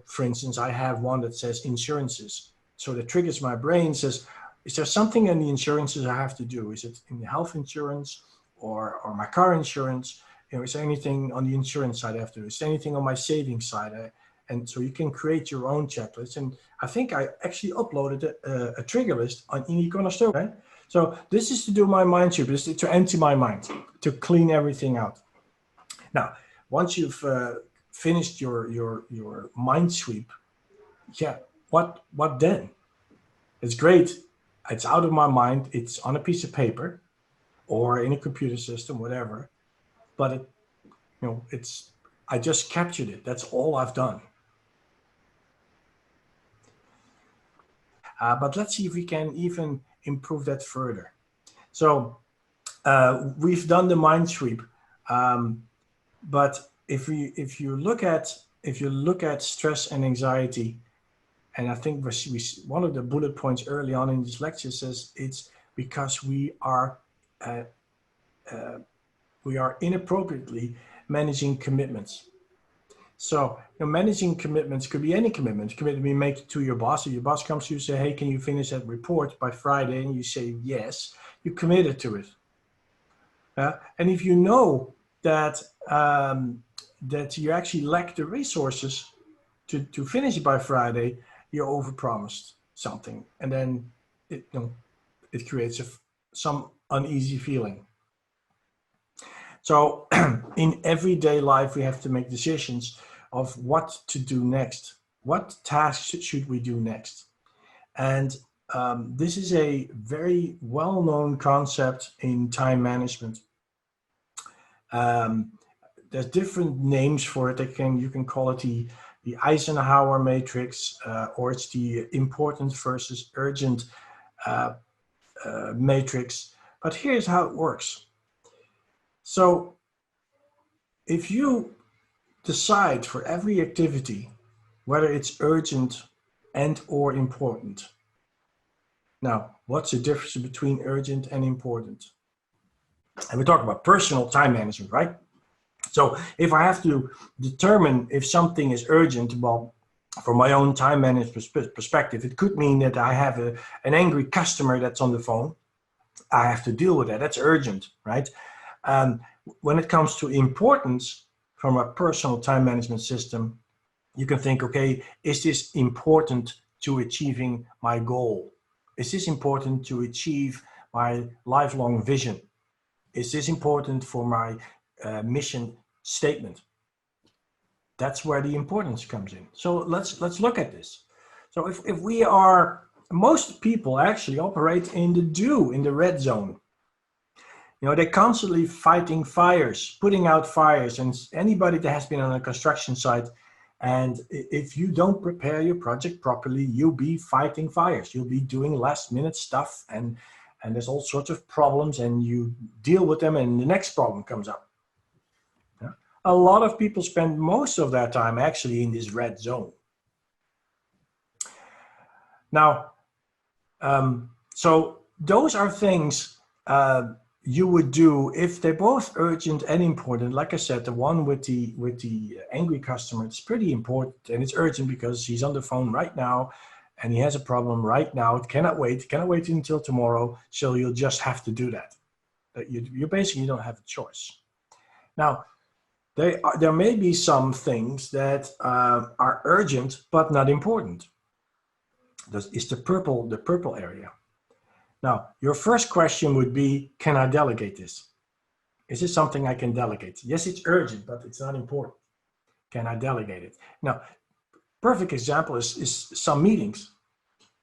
A: For instance, I have one that says insurances. So that triggers my brain, says, is there something in the insurances I have to do? Is it in the health insurance or my car insurance? Is there anything on the insurance side I have to do? Is there anything on my savings side? And so you can create your own checklist. And I think I actually uploaded a trigger list on Inicornerstone. Okay? So this is to do my mind sweep. This is to empty my mind, to clean everything out. Now, once you've finished your mind sweep, yeah, what then? It's great. It's out of my mind. It's on a piece of paper or in a computer system, whatever. But I just captured it. That's all I've done. But let's see if we can even improve that further. So We've done the mind sweep, but if you look at stress and anxiety, and I think one of the bullet points early on in this lecture says it's because uh, uh, we are inappropriately managing commitments. So, managing commitments could be any commitment. Commitment you make to your boss. If your boss comes to you and say, "Hey, can you finish that report by Friday?" and you say yes, you committed to it. And if you know that that you actually lack the resources to finish it by Friday, you overpromised something, and then it creates some uneasy feeling. So in everyday life, we have to make decisions of what to do next. What tasks should we do next? And this is a very well-known concept in time management. There's different names for it. You can call it the Eisenhower matrix, or it's the important versus urgent matrix. But here's how it works. So if you decide for every activity whether it's urgent and or important. Now, what's the difference between urgent and important? And we talk about personal time management, right? So if I have to determine if something is urgent, well, from my own time management perspective, it could mean that I have an angry customer that's on the phone. I have to deal with that. That's urgent, right? When it comes to importance from a personal time management system, you can think, okay, is this important to achieving my goal? Is this important to achieve my lifelong vision? Is this important for my mission statement? That's where the importance comes in. So let's look at this. So if we are, most people actually operate in the red zone. They're constantly fighting fires, putting out fires, and anybody that has been on a construction site, and if you don't prepare your project properly, you'll be fighting fires. You'll be doing last minute stuff, and there's all sorts of problems, and you deal with them, and the next problem comes up. Yeah? A lot of people spend most of their time actually in this red zone. Now, so those are things you would do if they're both urgent and important. Like I said, the one with the angry customer, it's pretty important, and it's urgent because he's on the phone right now and he has a problem right now. It cannot wait until tomorrow. So you'll just have to do that. You basically don't have a choice. Now, there may be some things that are urgent but not important. This is the purple area. Now, your first question would be, can I delegate this? Is this something I can delegate? Yes, it's urgent, but it's not important. Can I delegate it? Now, perfect example is some meetings.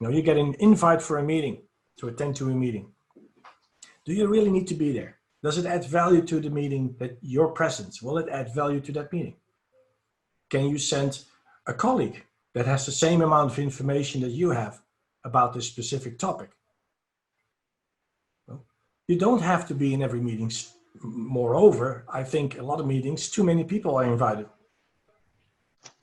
A: You get an invite for a meeting, to attend to a meeting. Do you really need to be there? Does it add value to the meeting that your presence? Will it add value to that meeting? Can you send a colleague that has the same amount of information that you have about this specific topic? You don't have to be in every meeting. Moreover, I think a lot of meetings, too many people are invited.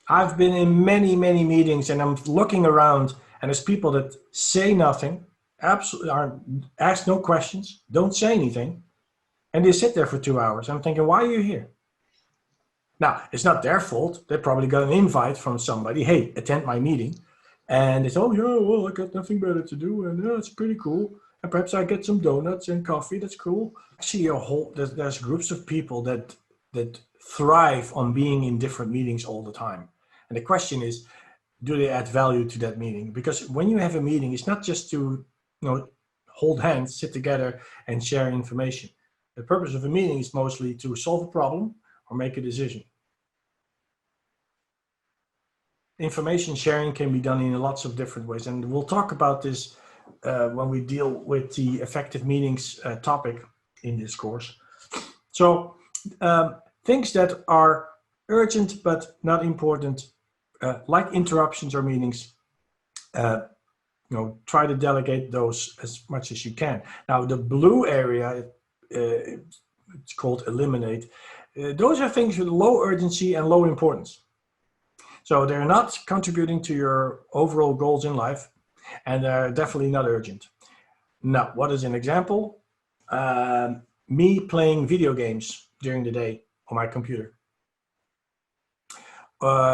A: I've been in many, many meetings, and I'm looking around, and there's people that say nothing, absolutely ask no questions, don't say anything, and they sit there for 2 hours. I'm thinking, why are you here? Now, it's not their fault. They probably got an invite from somebody, hey, attend my meeting. And they say, oh, yeah, well, I got nothing better to do, and it's pretty cool. And perhaps I get some donuts and coffee. That's cool. Actually, there's groups of people that thrive on being in different meetings all the time. And the question is, do they add value to that meeting? Because when you have a meeting, it's not just to hold hands, sit together, and share information. The purpose of a meeting is mostly to solve a problem or make a decision. Information sharing can be done in lots of different ways, and we'll talk about this when we deal with the effective meetings topic in this course. So things that are urgent but not important, like interruptions or meetings, try to delegate those as much as you can. Now, the blue area it's called eliminate. Those are things with low urgency and low importance. So they're not contributing to your overall goals in life, and they're definitely not urgent. Now, what is an example? Me playing video games during the day on my computer.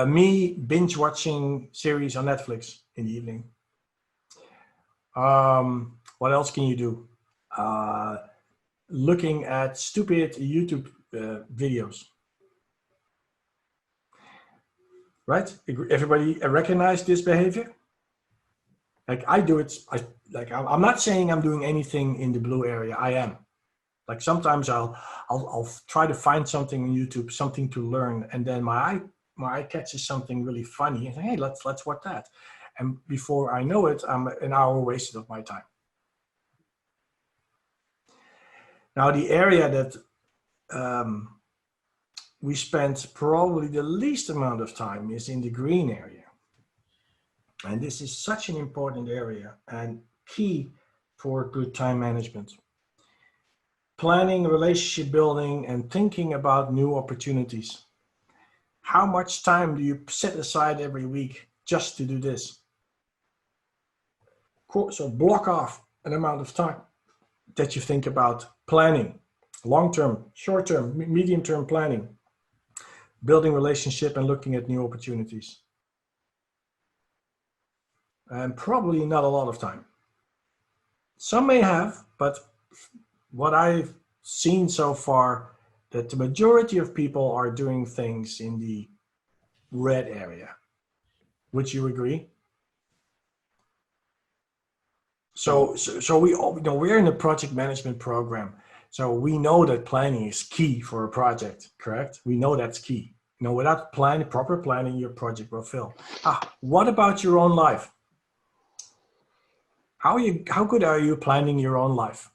A: Me binge watching series on Netflix in the evening. What else can you do? Looking at stupid YouTube videos. Right? Everybody recognize this behavior? Like I do it. I'm not saying I'm doing anything in the blue area. I am. Like sometimes I'll try to find something on YouTube, something to learn, and then my eye catches something really funny, and say, hey, let's watch that. And before I know it, I'm an hour wasted of my time. Now the area that we spend probably the least amount of time is in the green area. And this is such an important area and key for good time management. Planning, relationship building, and thinking about new opportunities. How much time do you set aside every week just to do this? So block off an amount of time that you think about planning, long-term, short-term, medium-term planning, building relationship and looking at new opportunities. And probably not a lot of time. Some may have, but what I've seen so far, that the majority of people are doing things in the red area. Would you agree? So we all, we're in a project management program. So we know that planning is key for a project, correct? We know that's key. Without proper planning, your project will fail. What about your own life? How good are you planning your own life?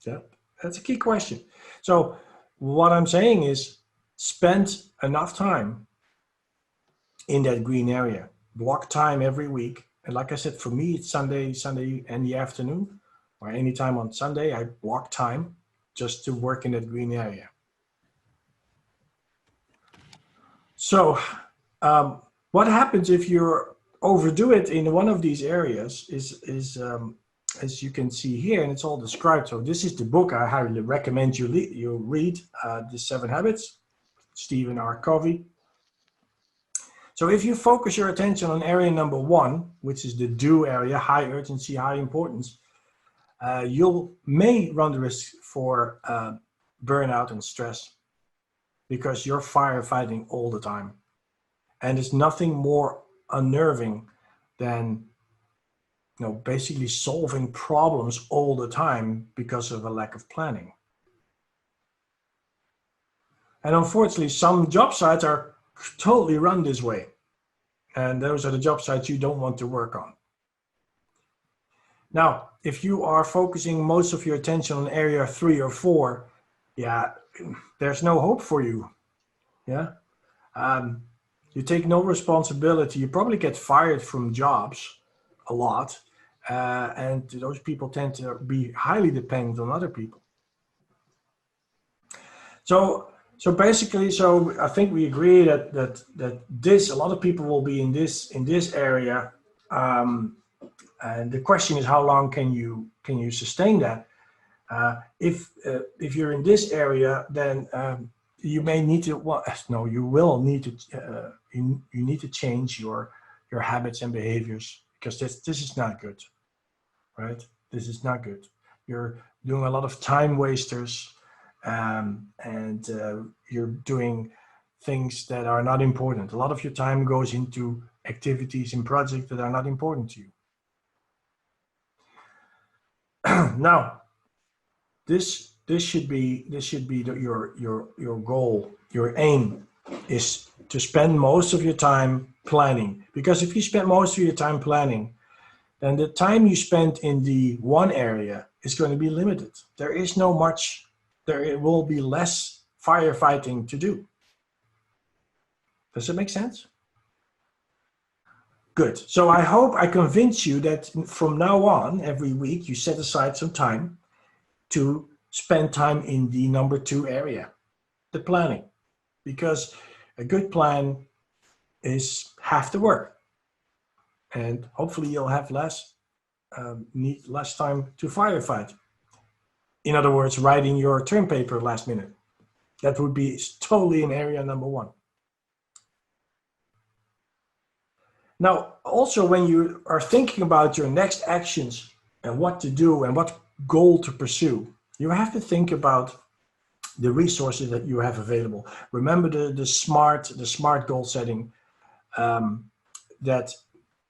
A: Yeah, that's a key question. So what I'm saying is spend enough time in that green area. Block time every week. And like I said, for me, it's Sunday in the afternoon, or anytime on Sunday, I block time just to work in that green area. So what happens if you overdo it in one of these areas is as you can see here, and it's all described. So this is the book I highly recommend you read, The 7 Habits, Stephen R. Covey. So if you focus your attention on area number 1, which is the do area, high urgency, high importance, you may run the risk for burnout and stress because you're firefighting all the time. And there's nothing more unnerving than basically solving problems all the time because of a lack of planning. And unfortunately, some job sites are totally run this way. And those are the job sites you don't want to work on. Now, if you are focusing most of your attention on area 3 or 4, yeah, there's no hope for you. Yeah. You take no responsibility. You probably get fired from jobs a lot. And those people tend to be highly dependent on other people. So basically, I think we agree that a lot of people will be in this area, and the question is how long can you sustain that? If you're in this area, then you may need to. Well, no, you will need to. You need to change your habits and behaviors, because this is not good, right? This is not good. You're doing a lot of time wasters. And you're doing things that are not important. A lot of your time goes into activities and projects that are not important to you. Now, this should be your goal. Your aim is to spend most of your time planning, because if you spend most of your time planning, then the time you spend in the one area is going to be limited. There is no much. There will be less firefighting to do. Does it make sense? Good. So I hope I convince you that from now on, every week, you set aside some time to spend time in the number 2 area, the planning, because a good plan is half the work, and hopefully you'll have need less time to firefight. In other words, writing your term paper last minute. That would be totally in area number 1. Now, also when you are thinking about your next actions and what to do and what goal to pursue, you have to think about the resources that you have available. Remember the smart goal setting, that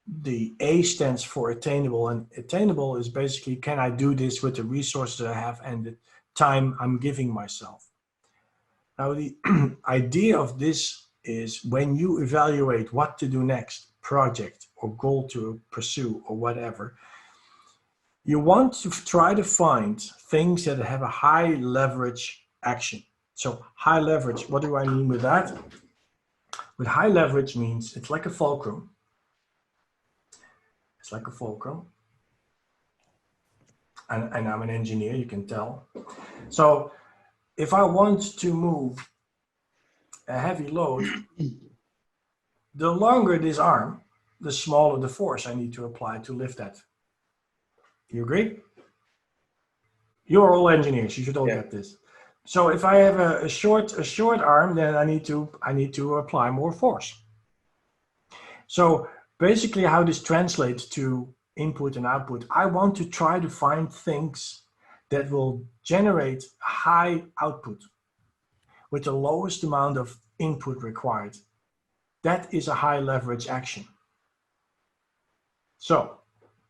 A: the A stands for attainable, and attainable is basically, can I do this with the resources I have and the time I'm giving myself? Now, the idea of this is when you evaluate what to do next, project or goal to pursue or whatever, you want to try to find things that have a high leverage action. So high leverage, what do I mean with that? With high leverage means it's like a fulcrum. It's like a fulcrum. And I'm an engineer, you can tell. So if I want to move a heavy load, the longer this arm, the smaller the force I need to apply to lift that. You agree? You're all engineers, you should all get this. So if I have a short arm, then I need to apply more force. So basically how this translates to input and output, I want to try to find things that will generate high output with the lowest amount of input required. That is a high leverage action. So,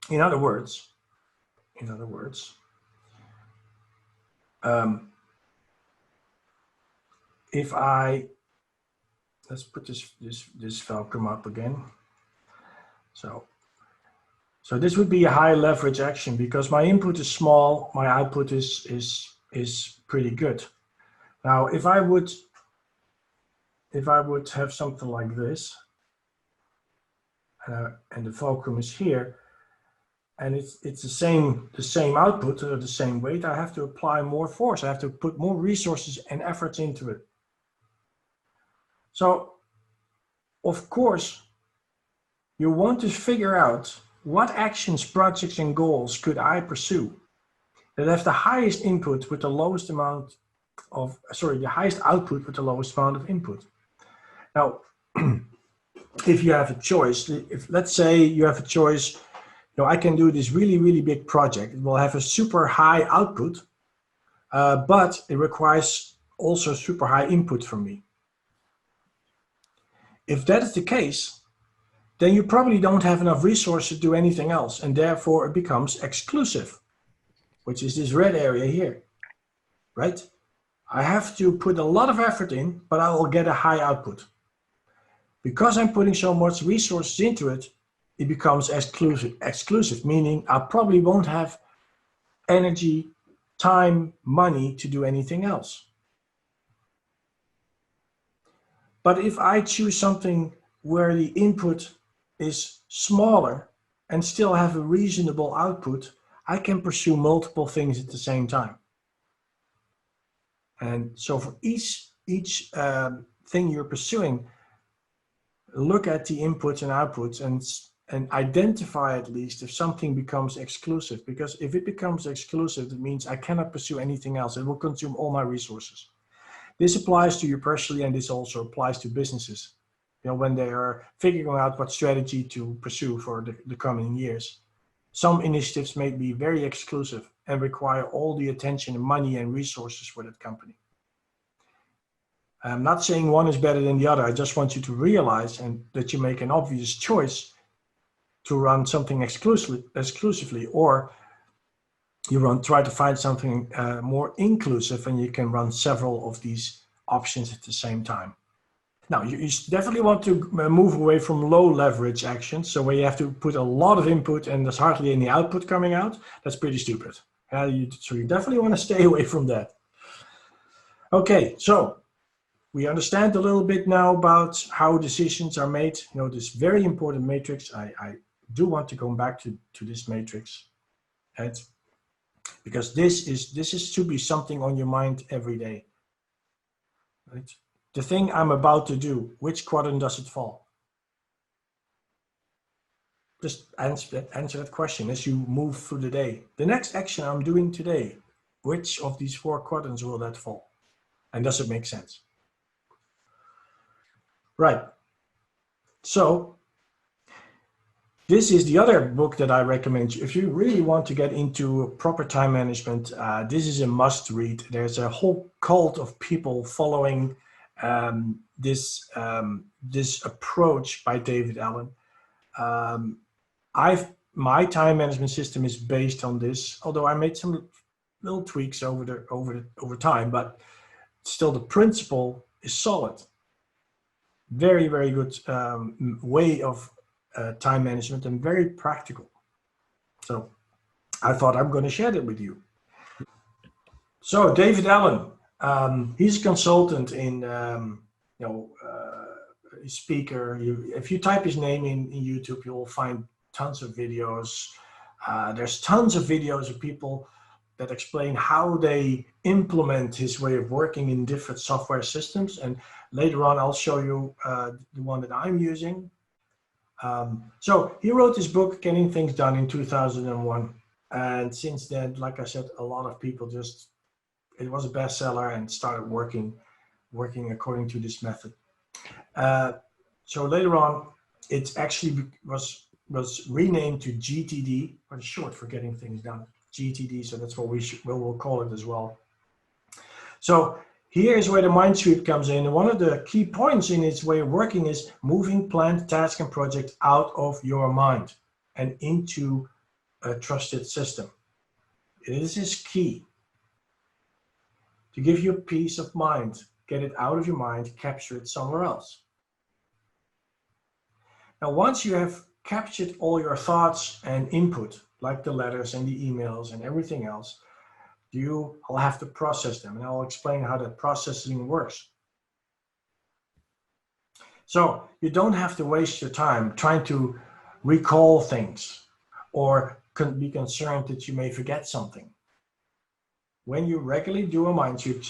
A: in other words, if let's put this fulcrum up again. So this would be a high leverage action because my input is small, my output is pretty good. Now, if I would have something like this, and the fulcrum is here, and it's the same output or the same weight, I have to apply more force. I have to put more resources and efforts into it. So, of course, you want to figure out what actions, projects, and goals could I pursue that have the highest input with the lowest amount of, the highest output with the lowest amount of input. Now, if you have a choice, let's say you have a choice, I can do this really, really big project. It will have a super high output, but it requires also super high input from me. If that is the case, then you probably don't have enough resources to do anything else, and therefore it becomes exclusive, which is this red area here, right? I have to put a lot of effort in, but I will get a high output. Because I'm putting so much resources into it, it becomes exclusive, meaning I probably won't have energy, time, money to do anything else. But if I choose something where the input is smaller and still have a reasonable output, I can pursue multiple things at the same time. And so for each thing you're pursuing, look at the inputs and outputs and identify at least if something becomes exclusive. Because if it becomes exclusive, it means I cannot pursue anything else. It will consume all my resources. This applies to you personally, and this also applies to businesses. When they are figuring out what strategy to pursue for the coming years. Some initiatives may be very exclusive and require all the attention and money and resources for that company. I'm not saying one is better than the other. I just want you to realize and that you make an obvious choice to run something exclusively, or you try to find something more inclusive, and you can run several of these options at the same time. Now, you definitely want to move away from low leverage actions. So where you have to put a lot of input and there's hardly any output coming out, that's pretty stupid. So you definitely want to stay away from that. Okay, so we understand a little bit now about how decisions are made. This very important matrix. I do want to come back to this matrix. Right? because this is to be something on your mind every day. Right? The thing I'm about to do, which quadrant does it fall? Just answer that question as you move through the day. The next action I'm doing today, which of these 4 quadrants will that fall? And does it make sense? Right. So this is the other book that I recommend you. If you really want to get into proper time management, this is a must read. There's a whole cult of people following this approach by David Allen. My time management system is based on this, although I made some little tweaks over time, but still the principle is solid. Very, very good way of time management and very practical. So I thought I'm going to share that with you. So David Allen, he's a consultant in, speaker. If you type his name in YouTube, you'll find tons of videos. There's tons of videos of people that explain how they implement his way of working in different software systems. And later on, I'll show you the one that I'm using. So he wrote this book, Getting Things Done, in 2001. And since then, like I said, a lot of people it was a bestseller and started working according to this method. So later on, it actually was renamed to GTD, or short for Getting Things Done, GTD. So that's what we'll call it as well. So here's where the mind sweep comes in. And one of the key points in its way of working is moving planned tasks and projects out of your mind and into a trusted system. This is key to give you peace of mind. Get it out of your mind, capture it somewhere else. Now, once you have captured all your thoughts and input, like the letters and the emails and everything else, I'll have to process them, and I'll explain how that processing works. So you don't have to waste your time trying to recall things or be concerned that you may forget something. When you regularly do a mind sweep,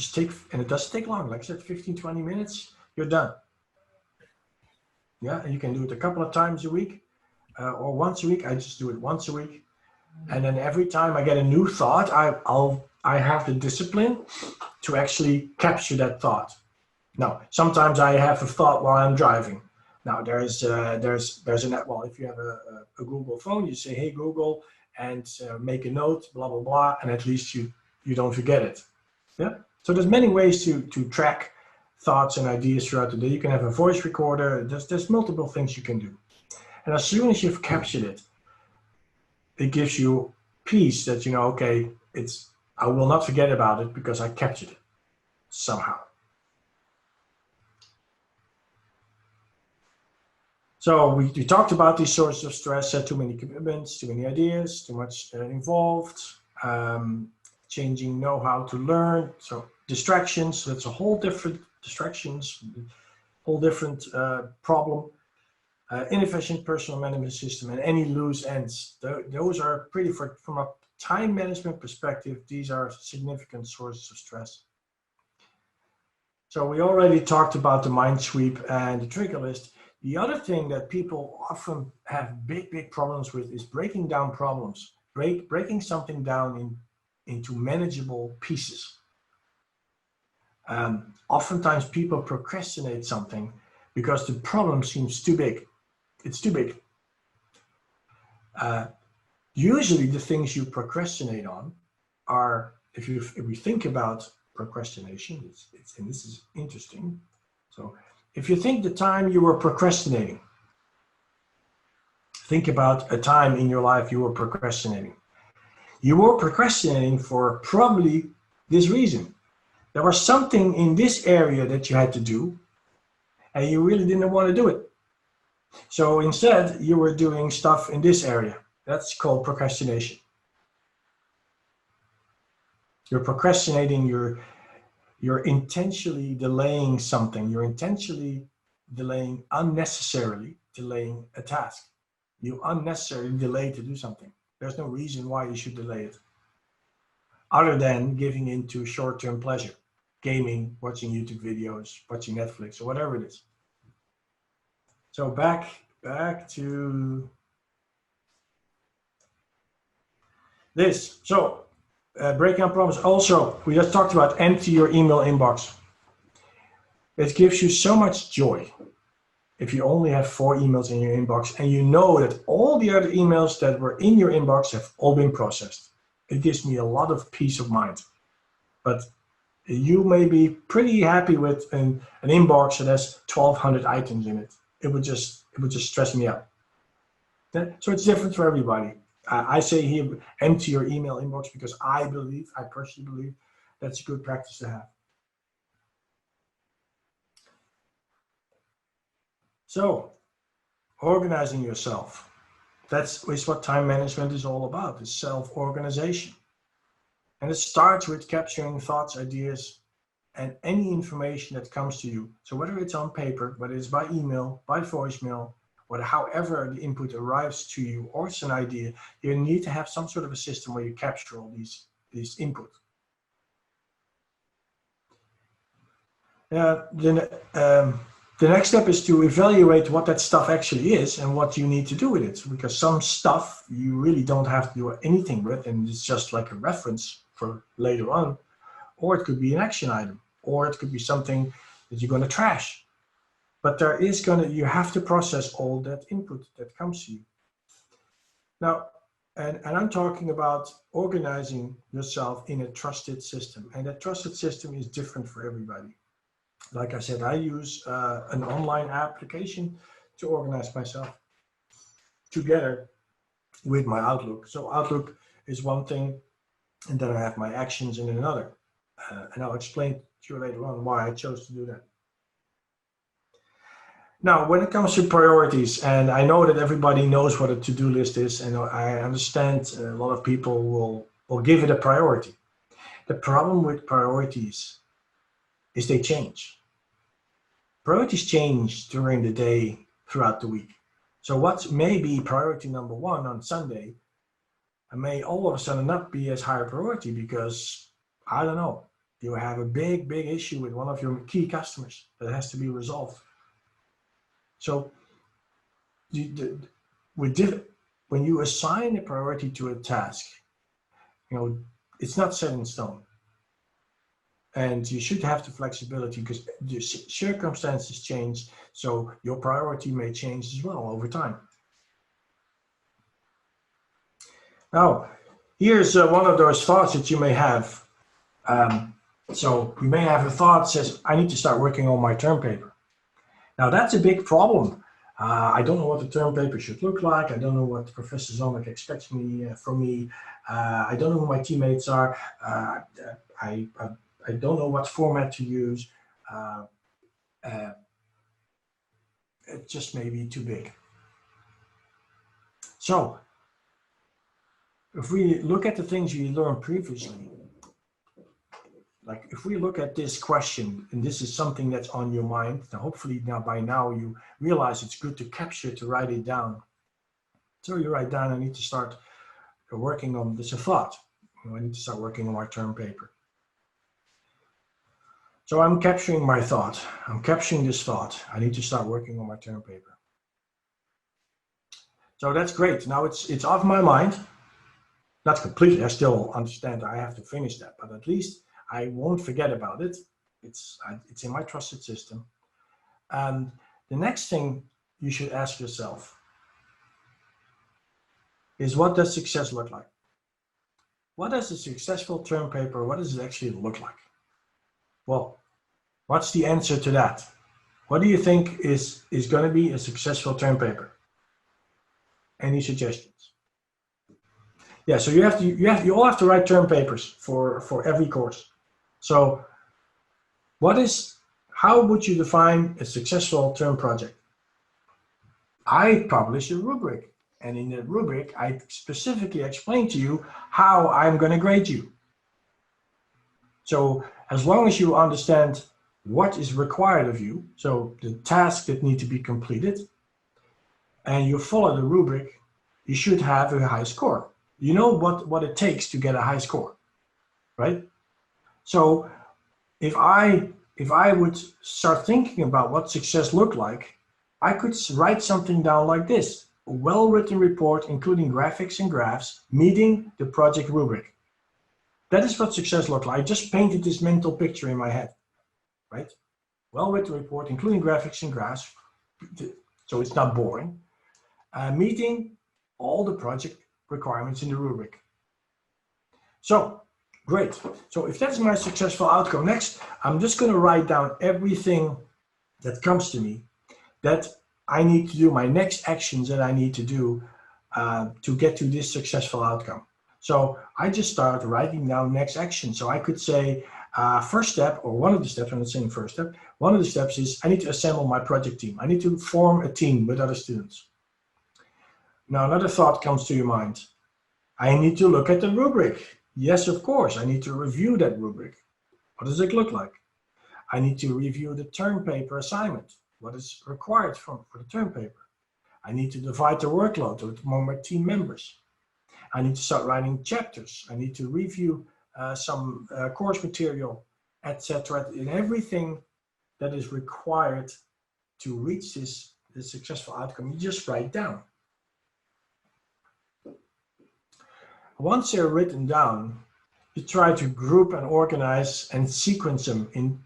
A: and it doesn't take long, like I said, 15, 20 minutes, you're done. Yeah, and you can do it a couple of times a week or once a week. I just do it once a week. And then every time I get a new thought, I have the discipline to actually capture that thought. Now, sometimes I have a thought while I'm driving. Now there's an app. Well, if you have a Google phone, you say, "Hey Google," and make a note, blah blah blah, and at least you don't forget it. Yeah. So there's many ways to track thoughts and ideas throughout the day. You can have a voice recorder. There's multiple things you can do. And as soon as you've captured it, it gives you peace that okay, I will not forget about it because I captured it somehow. So we talked about these sources of stress: too many commitments, too many ideas, too much involved, changing know-how to learn. So distractions, so that's a whole different problem. Inefficient personal management system and any loose ends. Those are pretty, from a time management perspective, these are significant sources of stress. So we already talked about the mind sweep and the trigger list. The other thing that people often have big problems with is breaking down problems, breaking something down into manageable pieces. Oftentimes people procrastinate something because the problem seems too big. It's too big. Usually the things you procrastinate on are, if we think about procrastination, and this is interesting. So if you think the time you were procrastinating, think about a time in your life you were procrastinating. You were procrastinating for probably this reason. There was something in this area that you had to do, and you really didn't want to do it. So instead, you were doing stuff in this area. That's called procrastination. You're procrastinating, you're intentionally delaying something. You're intentionally unnecessarily delaying a task. You unnecessarily delay to do something. There's no reason why you should delay it. other than giving into short-term pleasure, gaming, watching YouTube videos, watching Netflix, or whatever it is. So back to this. So breaking up promise. Also, we just talked about empty your email inbox. It gives you so much joy if you only have 4 emails in your inbox and you know that all the other emails that were in your inbox have all been processed. It gives me a lot of peace of mind. But you may be pretty happy with an inbox that has 1,200 items in it. It would just stress me out. So it's different for everybody. I say here, empty your email inbox because I personally believe that's a good practice to have. So, organizing yourself. That's what time management is all about, is self-organization. And it starts with capturing thoughts, ideas, and any information that comes to you. So whether it's on paper, whether it's by email, by voicemail, or however the input arrives to you, or it's an idea, you need to have some sort of a system where you capture all these input. The next step is to evaluate what that stuff actually is and what you need to do with it. Because some stuff you really don't have to do anything with, and it's just like a reference for later on. Or it could be an action item, or it could be something that you're going to trash. But you have to process all that input that comes to you. Now, and I'm talking about organizing yourself in a trusted system. And that trusted system is different for everybody. Like I said, I use an online application to organize myself together with my Outlook. So Outlook is one thing, and then I have my actions in another. And I'll explain to you later on why I chose to do that. Now, when it comes to priorities, and I know that everybody knows what a to-do list is, and I understand a lot of people will give it a priority. The problem with priorities is they change. Priorities change during the day, throughout the week. So what may be priority number 1 on Sunday may all of a sudden not be as high a priority because, I don't know, you have a big issue with one of your key customers that has to be resolved. So when you assign a priority to a task, it's not set in stone. And you should have the flexibility because the circumstances change, so your priority may change as well over time. Now, here's one of those thoughts that you may have. So you may have a thought that says, I need to start working on my term paper. Now that's a big problem. I don't know what the term paper should look like. I don't know what Professor Zomek expects from me. I don't know who my teammates are. I don't know what format to use. It just may be too big. So if we look at the things you learned previously, like if we look at this question, and this is something that's on your mind, now hopefully by now you realize it's good to capture, to write it down. So you write down, I need to start working on this, a thought. I need to start working on my term paper. So I'm capturing my thought. I'm capturing this thought. I need to start working on my term paper. So that's great. Now it's off my mind. Not completely. I still understand I have to finish that, but at least I won't forget about it. It's in my trusted system. And the next thing you should ask yourself is, what does success look like? What does a successful term paper, what does it actually look like? Well, what's the answer to that? What do you think is going to be a successful term paper? Any suggestions? Yeah, so you all have to write term papers for every course. So how would you define a successful term project? I publish a rubric, and in the rubric, I specifically explain to you how I'm going to grade you. So as long as you understand what is required of you, so the tasks that need to be completed, and you follow the rubric, you should have a high score. You know what it takes to get a high score. right? So if I would start thinking about what success looked like, I could write something down like this: a well-written report, including graphics and graphs, meeting the project rubric. That is what success looked like. I just painted this mental picture in my head, right? Well-written report, including graphics and graphs, so it's not boring. Meeting all the project requirements in the rubric. So, great. So if that's my successful outcome, next, I'm just going to write down everything that comes to me that I need to do, my next actions that I need to do to get to this successful outcome. So I just start writing down next action. So I could say, first step, or one of the steps, I'm not saying first step, one of the steps is I need to assemble my project team. I need to form a team with other students. Now, another thought comes to your mind. I need to look at the rubric. Yes, of course, I need to review that rubric. What does it look like? I need to review the term paper assignment. What is required for the term paper? I need to divide the workload among my team members. I need to start writing chapters. I need to review some course material, etc. And everything that is required to reach this successful outcome, you just write down. Once they're written down, you try to group and organize and sequence them in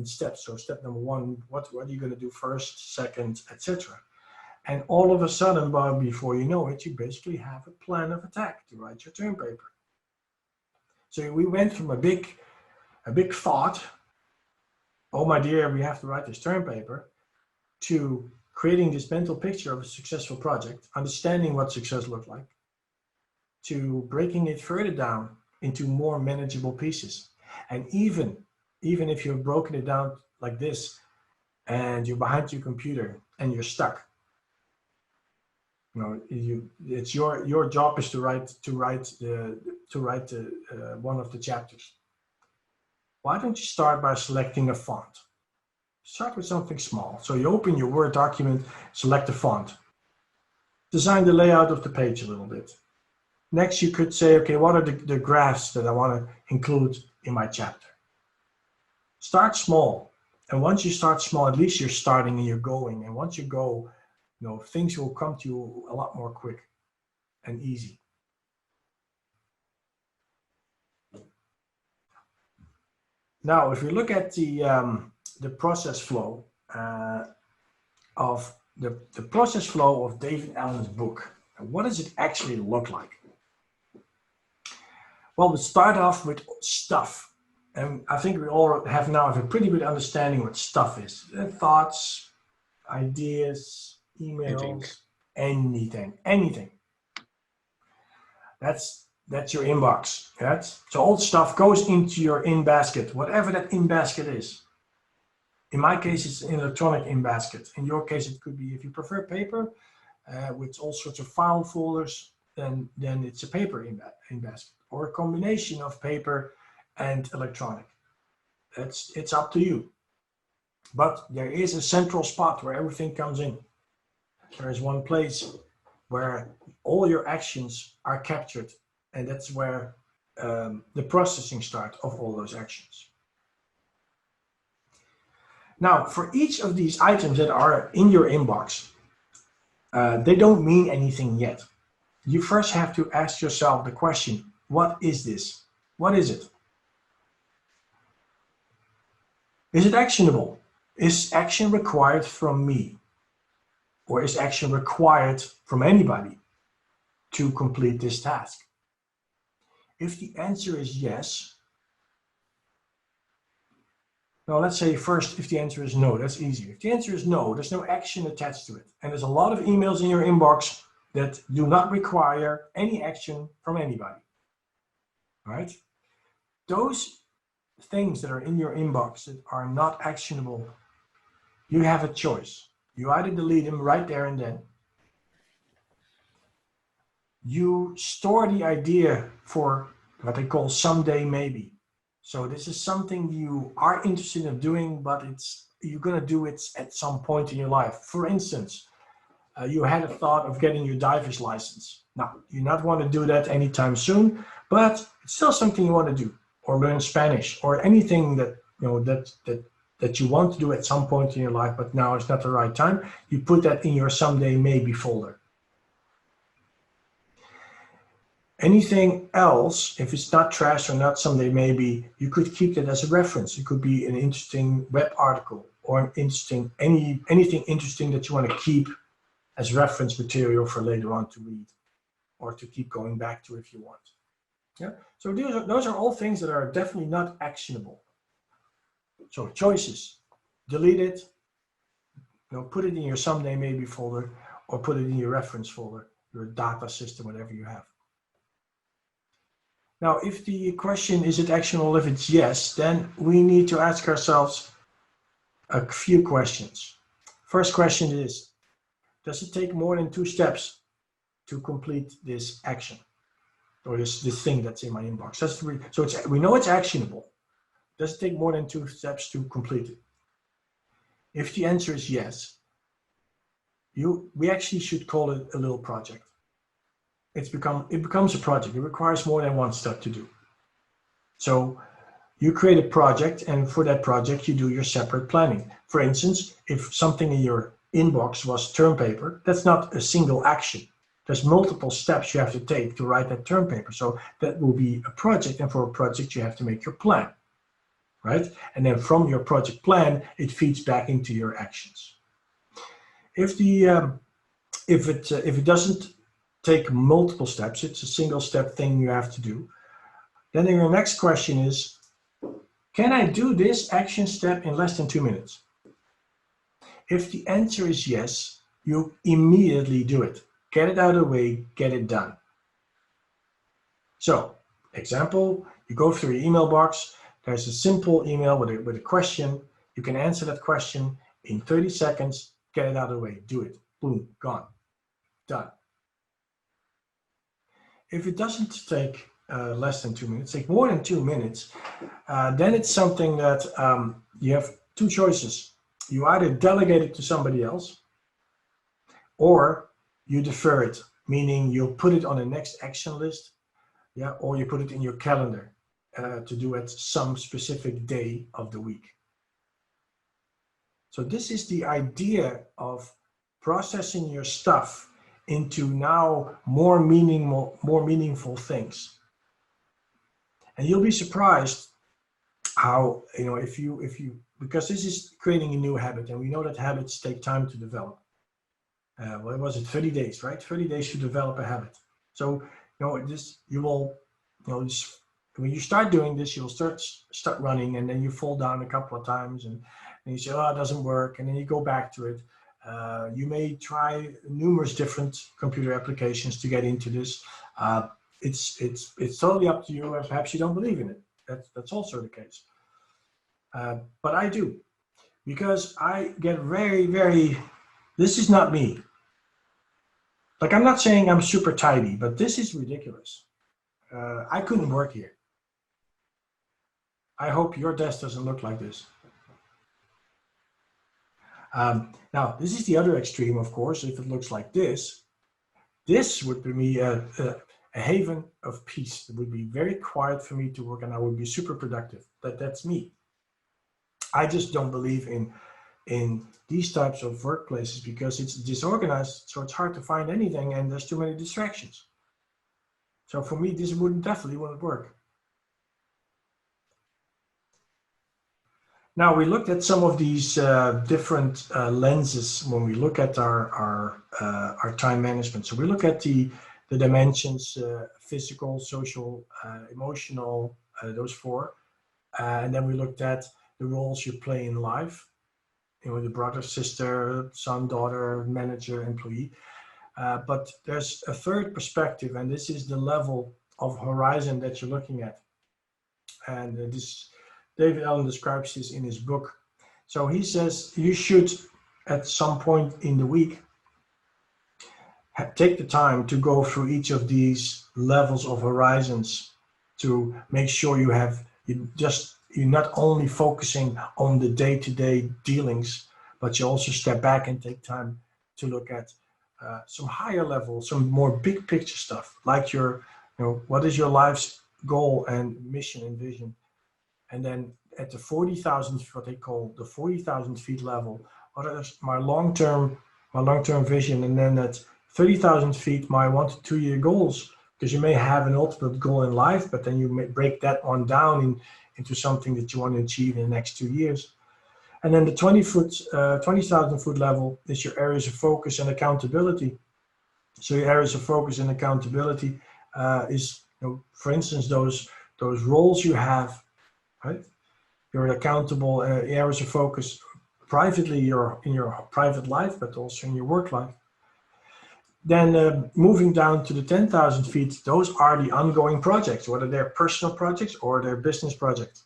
A: steps. So step number one, what are you going to do first, second, etc. And all of a sudden, before you know it, you basically have a plan of attack to write your term paper. So we went from a big thought, oh my dear, we have to write this term paper, to creating this mental picture of a successful project, understanding what success looked like, to breaking it further down into more manageable pieces. And even if you've broken it down like this and you're behind your computer and you're stuck, it's your job is to write one of the chapters. Why don't you start by selecting a font? Start with something small. So you open your Word document, select a font, design the layout of the page a little bit. Next, you could say, okay, what are the graphs that I want to include in my chapter? Start small. And once you start small, at least you're starting and you're going. And once you go, things will come to you a lot more quick and easy. Now, if we look at the process flow of the process flow of David Allen's book, what does it actually look like? Well, we start off with stuff. And I think we all have a pretty good understanding what stuff is. Thoughts, ideas, emails, anything. That's your inbox. Right? So all stuff goes into your in basket, whatever that in basket is. In my case, it's an electronic in basket. In your case, it could be, if you prefer paper, with all sorts of file folders, then it's a paper in basket, or a combination of paper and electronic. It's up to you. But there is a central spot where everything comes in. There is one place where all your actions are captured, and that's where the processing starts of all those actions. Now, for each of these items that are in your inbox, they don't mean anything yet. You first have to ask yourself the question, what is this? What is it? Is it actionable? Is action required from me? Or is action required from anybody to complete this task? If the answer is yes, now let's say first, if the answer is no, that's easier. If the answer is no, there's no action attached to it. And there's a lot of emails in your inbox that do not require any action from anybody. All right? Those things that are in your inbox that are not actionable, you have a choice. You either delete them right there and then. You store the idea for what they call someday maybe. So this is something you are interested in doing, but you're going to do it at some point in your life. For instance, you had a thought of getting your driver's license. Now, you not want to do that anytime soon, but it's still something you want to do, or learn Spanish, or anything that that you want to do at some point in your life, but now it's not the right time. You put that in your someday maybe folder. Anything else, if it's not trash or not someday maybe, you could keep that as a reference. It could be an interesting web article, or an interesting anything interesting that you want to keep as reference material for later on to read, or to keep going back to if you want. Yeah. So those are all things that are definitely not actionable. So choices: delete it, put it in your someday maybe folder, or put it in your reference folder, your data system, whatever you have. Now, if the question is it actionable, if it's yes, then we need to ask ourselves a few questions. First question is, does it take more than 2 steps to complete this action, or this thing that's in my inbox? So we know it's actionable. Does it take more than 2 steps to complete it? If the answer is yes, we actually should call it a little project. It becomes a project. It requires more than 1 step to do. So you create a project, and for that project you do your separate planning. For instance, if something in your inbox was term paper, that's not a single action. There's multiple steps you have to take to write that term paper. So that will be a project, and for a project you have to make your plan, right? And then from your project plan, it feeds back into your actions. If it doesn't take multiple steps, it's a single step thing you have to do, then your next question is, can I do this action step in less than 2 minutes? If the answer is yes, you immediately do it. Get it out of the way, get it done. So, example, you go through your email box, there's a simple email with a question. You can answer that question in 30 seconds, get it out of the way, do it. Boom, gone, done. If it doesn't take less than 2 minutes, take more than 2 minutes, then it's something that you have 2 choices. You either delegate it to somebody else, or you defer it, meaning you put it on the next action list, yeah, or you put it in your calendar to do at some specific day of the week. So this is the idea of processing your stuff into now more meaningful things. And you'll be surprised how, because this is creating a new habit, and we know that habits take time to develop. What was it, 30 days, right? 30 days to develop a habit. So, when you start doing this, you'll start running, and then you fall down a couple of times, and you say, oh, it doesn't work, and then you go back to it. You may try numerous different computer applications to get into this. It's totally up to you, and perhaps you don't believe in it. That's also the case. But I do, because I get very, very, this is not me. Like, I'm not saying I'm super tidy, but this is ridiculous. I couldn't work here. I hope your desk doesn't look like this. Now, this is the other extreme, of course. If it looks like this would be a haven of peace. It would be very quiet for me to work, and I would be super productive. That's me. I just don't believe in these types of workplaces because it's disorganized, so it's hard to find anything, and there's too many distractions. So for me, this definitely wouldn't work. Now, we looked at some of these different lenses when we look at our time management. So we look at the dimensions, physical, social, emotional, those 4. And then we looked at the roles you play in life, the brother, sister, son, daughter, manager, employee. But there's a third perspective, and this is the level of horizon that you're looking at. And David Allen describes this in his book. So he says you should, at some point in the week, take the time to go through each of these levels of horizons to make sure you're not only focusing on the day-to-day dealings, but you also step back and take time to look at some higher level, some more big picture stuff, like what is your life's goal and mission and vision. And then at the 40,000, what they call the 40,000 feet level, what is my long-term vision? And then at 30,000 feet, my 1 to 2 year goals, because you may have an ultimate goal in life, but then you may break that one down into something that you want to achieve in the next 2 years. And then the 20,000 foot level is your areas of focus and accountability. So your areas of focus and accountability is, for instance, those roles you have, right? You're accountable areas of focus privately, in your private life, but also in your work life. Then moving down to the 10,000 feet, those are the ongoing projects, whether they're personal projects or they're business projects.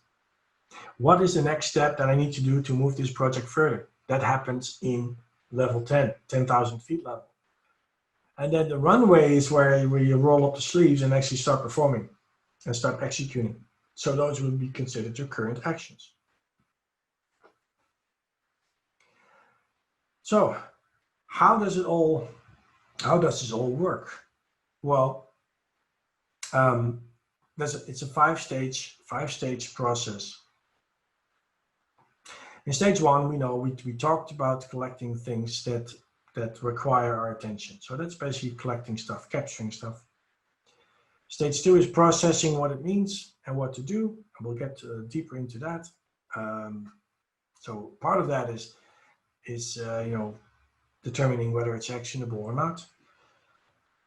A: What is the next step that I need to do to move this project further? That happens in level 10,000 feet level. And then the runway is where you roll up the sleeves and actually start performing and start executing. So those will be considered your current actions. So how does this all work? Well, it's a five-stage process. In stage one, we talked about collecting things that require our attention. So that's basically collecting stuff, capturing stuff. Stage two is processing what it means and what to do, and we'll get deeper into that. So part of that is determining whether it's actionable or not.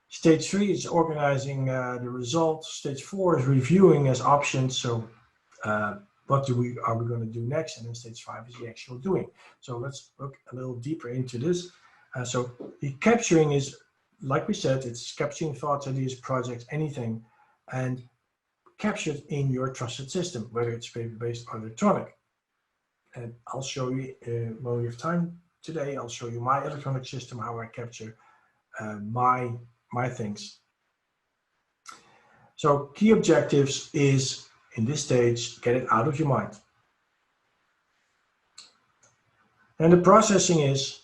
A: Stage three is organizing the results. Stage four is reviewing as options. So what are we going to do next? And then stage five is the actual doing. So let's look a little deeper into this. So the capturing is, like we said, it's capturing thoughts, ideas, projects, anything, and captured in your trusted system, whether it's paper-based or electronic. And I'll show you, when we have time today, I'll show you my electronic system, how I capture my things. So key objectives is, in this stage, get it out of your mind. And the processing is,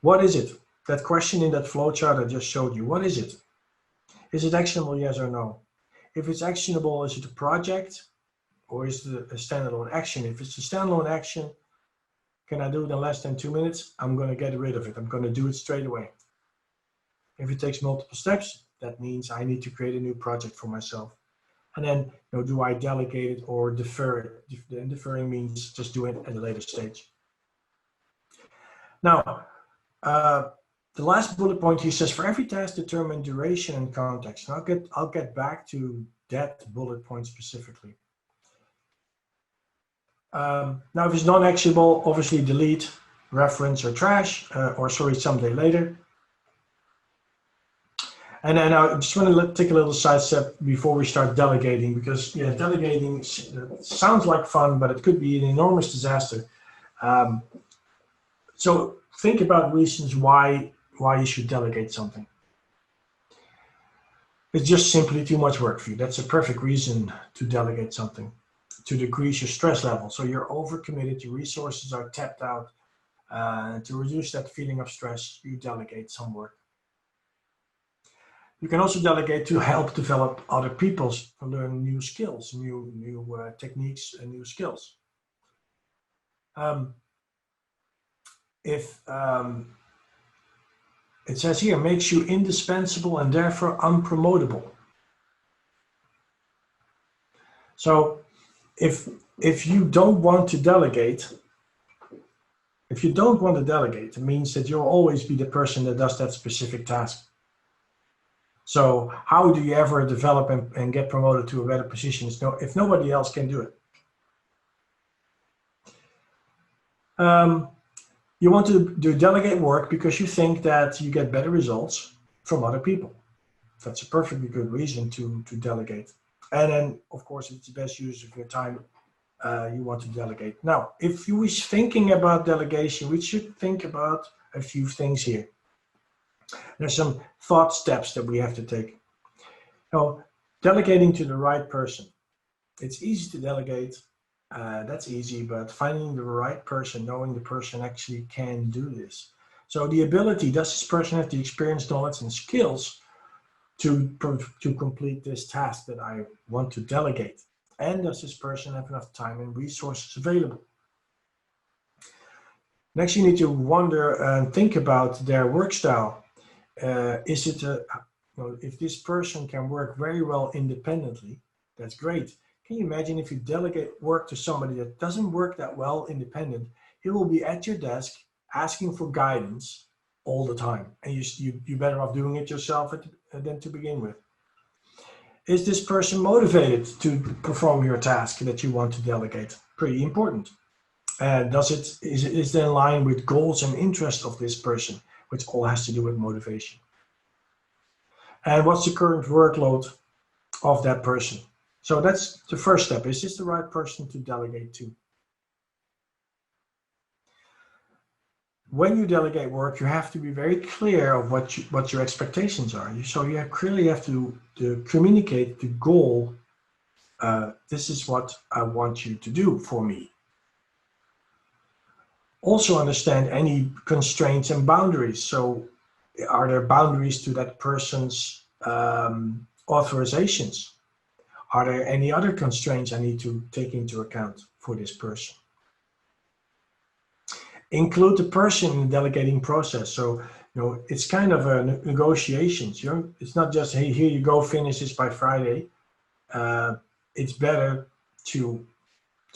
A: what is it? That question in that flowchart I just showed you, what is it? Is it actionable, yes or no? If it's actionable, is it a project or is it a standalone action? If it's a standalone action, can I do it in less than 2 minutes? I'm going to get rid of it. I'm going to do it straight away. If it takes multiple steps, that means I need to create a new project for myself. And then, do I delegate it or defer it? And deferring means just do it at a later stage. Now, the last bullet point here says, for every task, determine duration and context. And I'll get back to that bullet point specifically. Now, if it's non-actionable, obviously delete, reference, or trash, someday later. And then I just want to take a little side step before we start delegating, because delegating sounds like fun, but it could be an enormous disaster. So think about reasons why you should delegate something. It's just simply too much work for you. That's a perfect reason to delegate something. To decrease your stress level. So you're overcommitted, your resources are tapped out. To reduce that feeling of stress, you delegate some work. You can also delegate to help develop other people's, to learn new skills, new techniques and new skills. It says here, makes you indispensable and therefore unpromotable. So if you don't want to delegate, it means that you'll always be the person that does that specific task. So how do you ever develop and get promoted to a better position if nobody else can do it? You want to delegate work because you think that you get better results from other people. That's a perfectly good reason to delegate. And then, of course, it's the best use of your time you want to delegate. Now, if you wish thinking about delegation, we should think about a few things here. There's some thought steps that we have to take. Now, delegating to the right person. It's easy to delegate. That's easy, but finding the right person, knowing the person actually can do this. So the ability, does this person have the experience, knowledge, and skills to complete this task that I want to delegate? And does this person have enough time and resources available? Next, you need to wonder and think about their work style. Is it if this person can work very well independently, that's great. Can you imagine if you delegate work to somebody that doesn't work that well independent? He will be at your desk asking for guidance all the time, and you're better off doing it yourself than to begin with. Is this person motivated to perform your task that you want to delegate? Pretty important. And is it in line with goals and interests of this person, which all has to do with motivation? And what's the current workload of that person? So that's the first step. Is this the right person to delegate to? When you delegate work, you have to be very clear of what your expectations are. So you clearly have to communicate the goal. This is what I want you to do for me. Also understand any constraints and boundaries. So are there boundaries to that person's authorizations? Are there any other constraints I need to take into account for this person? Include the person in the delegating process. So, it's kind of a negotiations. It's not just, hey, here you go, finish this by Friday. It's better to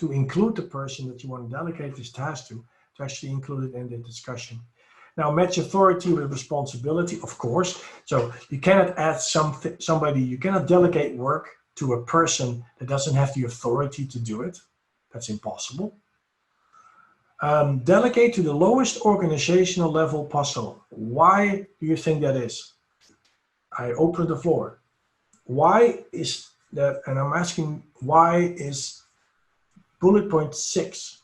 A: include the person that you want to delegate this task to actually include it in the discussion. Now, match authority with responsibility, of course. So you cannot add you cannot delegate work to a person that doesn't have the authority to do it. That's impossible. Delegate to the lowest organizational level possible. Why do you think that is? I open the floor. Why is that? And I'm asking, why is bullet point 6?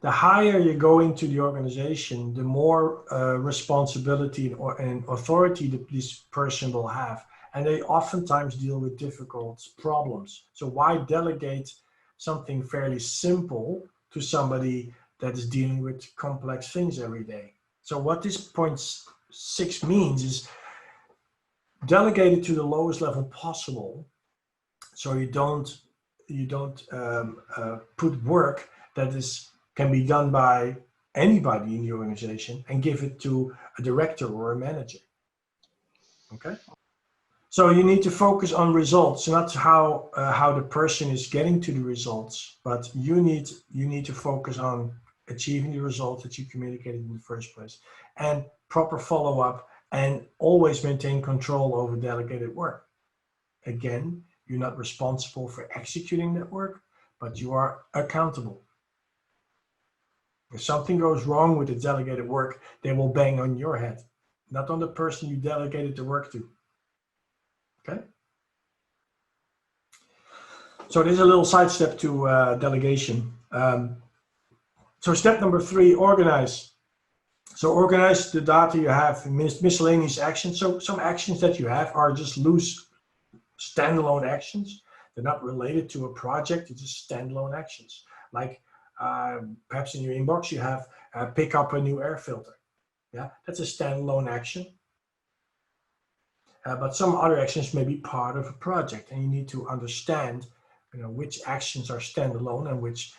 A: The higher you go into the organization, the more responsibility and authority that this person will have. And they oftentimes deal with difficult problems. So why delegate something fairly simple to somebody that is dealing with complex things every day? So what this point 6 means is delegate it to the lowest level possible. So you don't put work that can be done by anybody in the organization and give it to a director or a manager. Okay. So you need to focus on results, not how the person is getting to the results, but you need to focus on achieving the results that you communicated in the first place, and proper follow-up, and always maintain control over delegated work. Again, you're not responsible for executing that work, but you are accountable. If something goes wrong with the delegated work, they will bang on your head, not on the person you delegated the work to. Okay? So there's a little side step to delegation. So step number 3, organize. So organize the data you have in miscellaneous actions. So some actions that you have are just loose standalone actions. They're not related to a project, it's just standalone actions. Like perhaps in your inbox you have pick up a new air filter. Yeah, that's a standalone action. But some other actions may be part of a project, and you need to understand which actions are standalone and which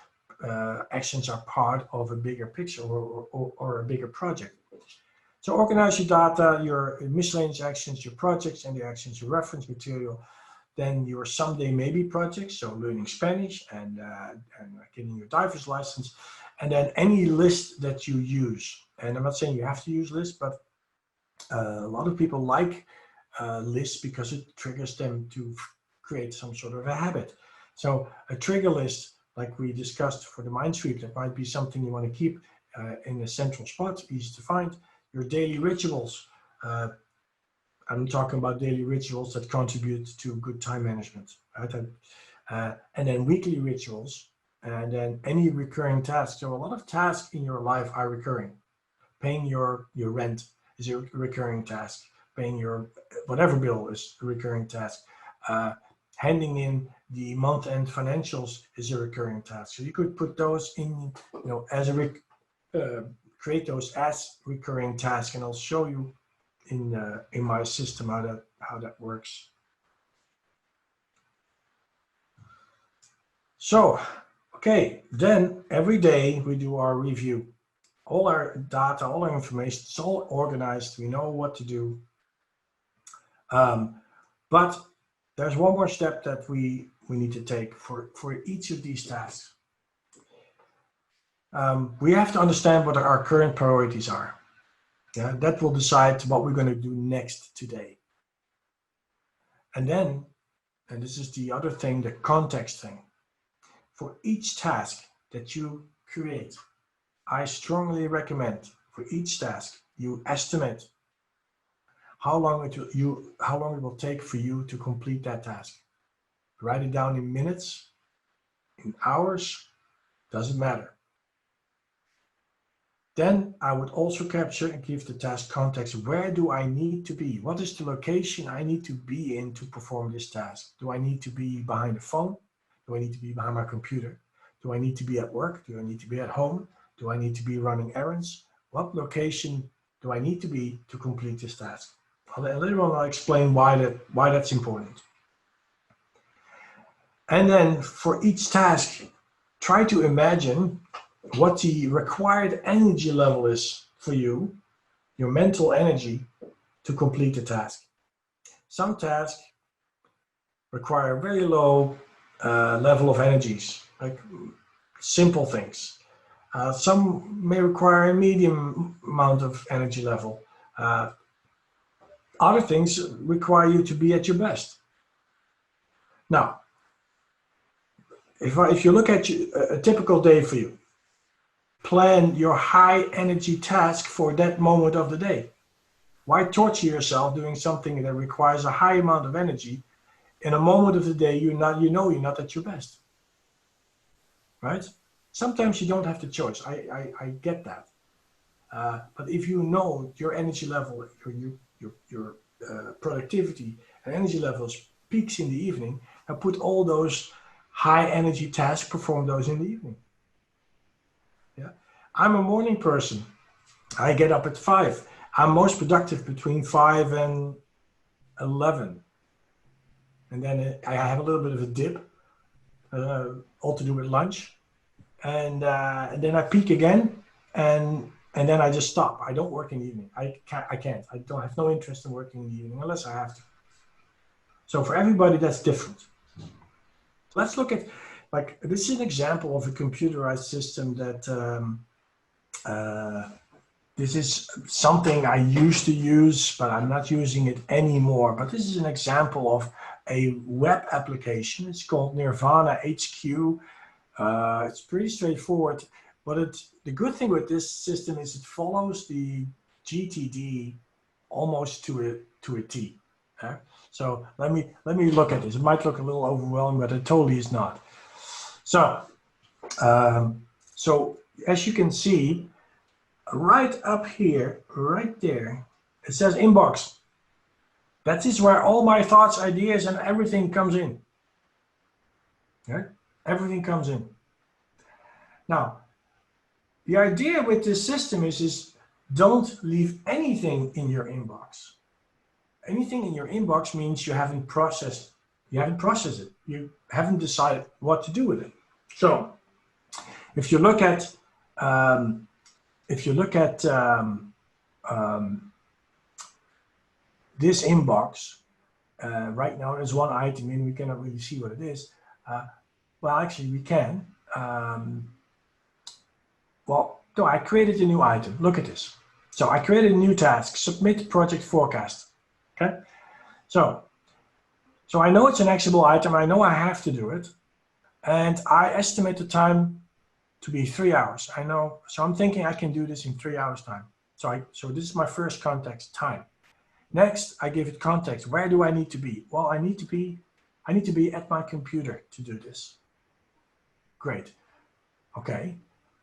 A: actions are part of a bigger picture or a bigger project. So organize your data, your miscellaneous actions, your projects, and the actions, your reference material. Then your someday maybe projects, so learning Spanish and getting your driver's license, and then any list that you use. And I'm not saying you have to use lists, but a lot of people like lists because it triggers them to create some sort of a habit. So a trigger list, like we discussed for the mind sweep, that might be something you want to keep in a central spot, easy to find. Your daily rituals. I'm talking about daily rituals that contribute to good time management, right? And then weekly rituals, and then any recurring tasks. So a lot of tasks in your life are recurring. Paying your rent is a recurring task. Paying your whatever bill is a recurring task. Handing in the month-end financials is a recurring task. So you could put those in, as a create those as recurring tasks, and I'll show you in my system how that works. So, okay, then every day we do our review. All our data, all our information, it's all organized. We know what to do. But there's one more step that we need to take for each of these tasks. We have to understand what our current priorities are. Yeah, that will decide what we're going to do next today. And then, and this is the other thing, the context thing. For each task that you create, I strongly recommend for each task you estimate how long it will take for you to complete that task. Write it down in minutes, in hours, doesn't matter. Then I would also capture and give the task context. Where do I need to be? What is the location I need to be in to perform this task? Do I need to be behind the phone? Do I need to be behind my computer? Do I need to be at work? Do I need to be at home? Do I need to be running errands? What location do I need to be to complete this task? Later on I'll explain why that's important. And then for each task, try to imagine what the required energy level is for you, your mental energy, to complete the task. Some tasks require a very low level of energies, like simple things. Some may require a medium amount of energy level. Other things require you to be at your best. Now, if you look at a typical day for you, plan your high energy task for that moment of the day. Why torture yourself doing something that requires a high amount of energy in a moment of the day you're not at your best, right? Sometimes you don't have the choice. I get that, but if you know your energy level, your productivity and energy levels peaks in the evening, and put all those high energy tasks, perform those in the evening. Yeah, I'm a morning person. I get up at 5. I'm most productive between 5 and 11. And then I have a little bit of a dip, all to do with lunch. And then I peak again, and then I just stop. I don't work in the evening. I can't. I don't have no interest in working in the evening unless I have to. So for everybody, that's different. Let's look at, like, this is an example of a computerized system that this is something I used to use, but I'm not using it anymore. But this is an example of a web application. It's called Nirvana HQ. It's pretty straightforward, but the good thing with this system is it follows the GTD almost to a T. Okay? So let me look at this. It might look a little overwhelming, but it totally is not. So so as you can see, right up here, right there, it says inbox. That is where all my thoughts, ideas, and everything comes in. Okay? Everything comes in. Now, the idea with this system is don't leave anything in your inbox. Anything in your inbox means you haven't processed. You haven't processed it. You haven't decided what to do with it. So, if you look at this inbox, right now there's one item in. We cannot really see what it is. Well, actually, we can. Well, no, I created a new item. Look at this. So I created a new task, submit project forecast. Okay. So I know it's an actionable item. I know I have to do it. And I estimate the time to be 3 hours. I know. So I'm thinking I can do this in 3 hours time. So this is my first context, time. Next, I give it context. Where do I need to be? Well, I need to be at my computer to do this. Great. Okay.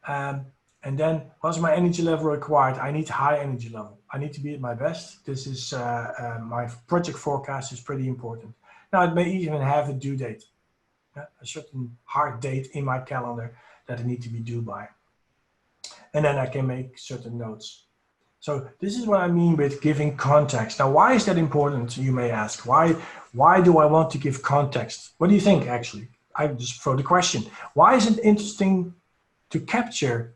A: And then what's my energy level required? I need high energy level. I need to be at my best. This is my project forecast is pretty important. Now it may even have a due date, a certain hard date in my calendar that I need to be due by. And then I can make certain notes. So this is what I mean with giving context. Now, why is that important? You may ask. Why do I want to give context? What do you think, actually? I just throw the question. Why is it interesting to capture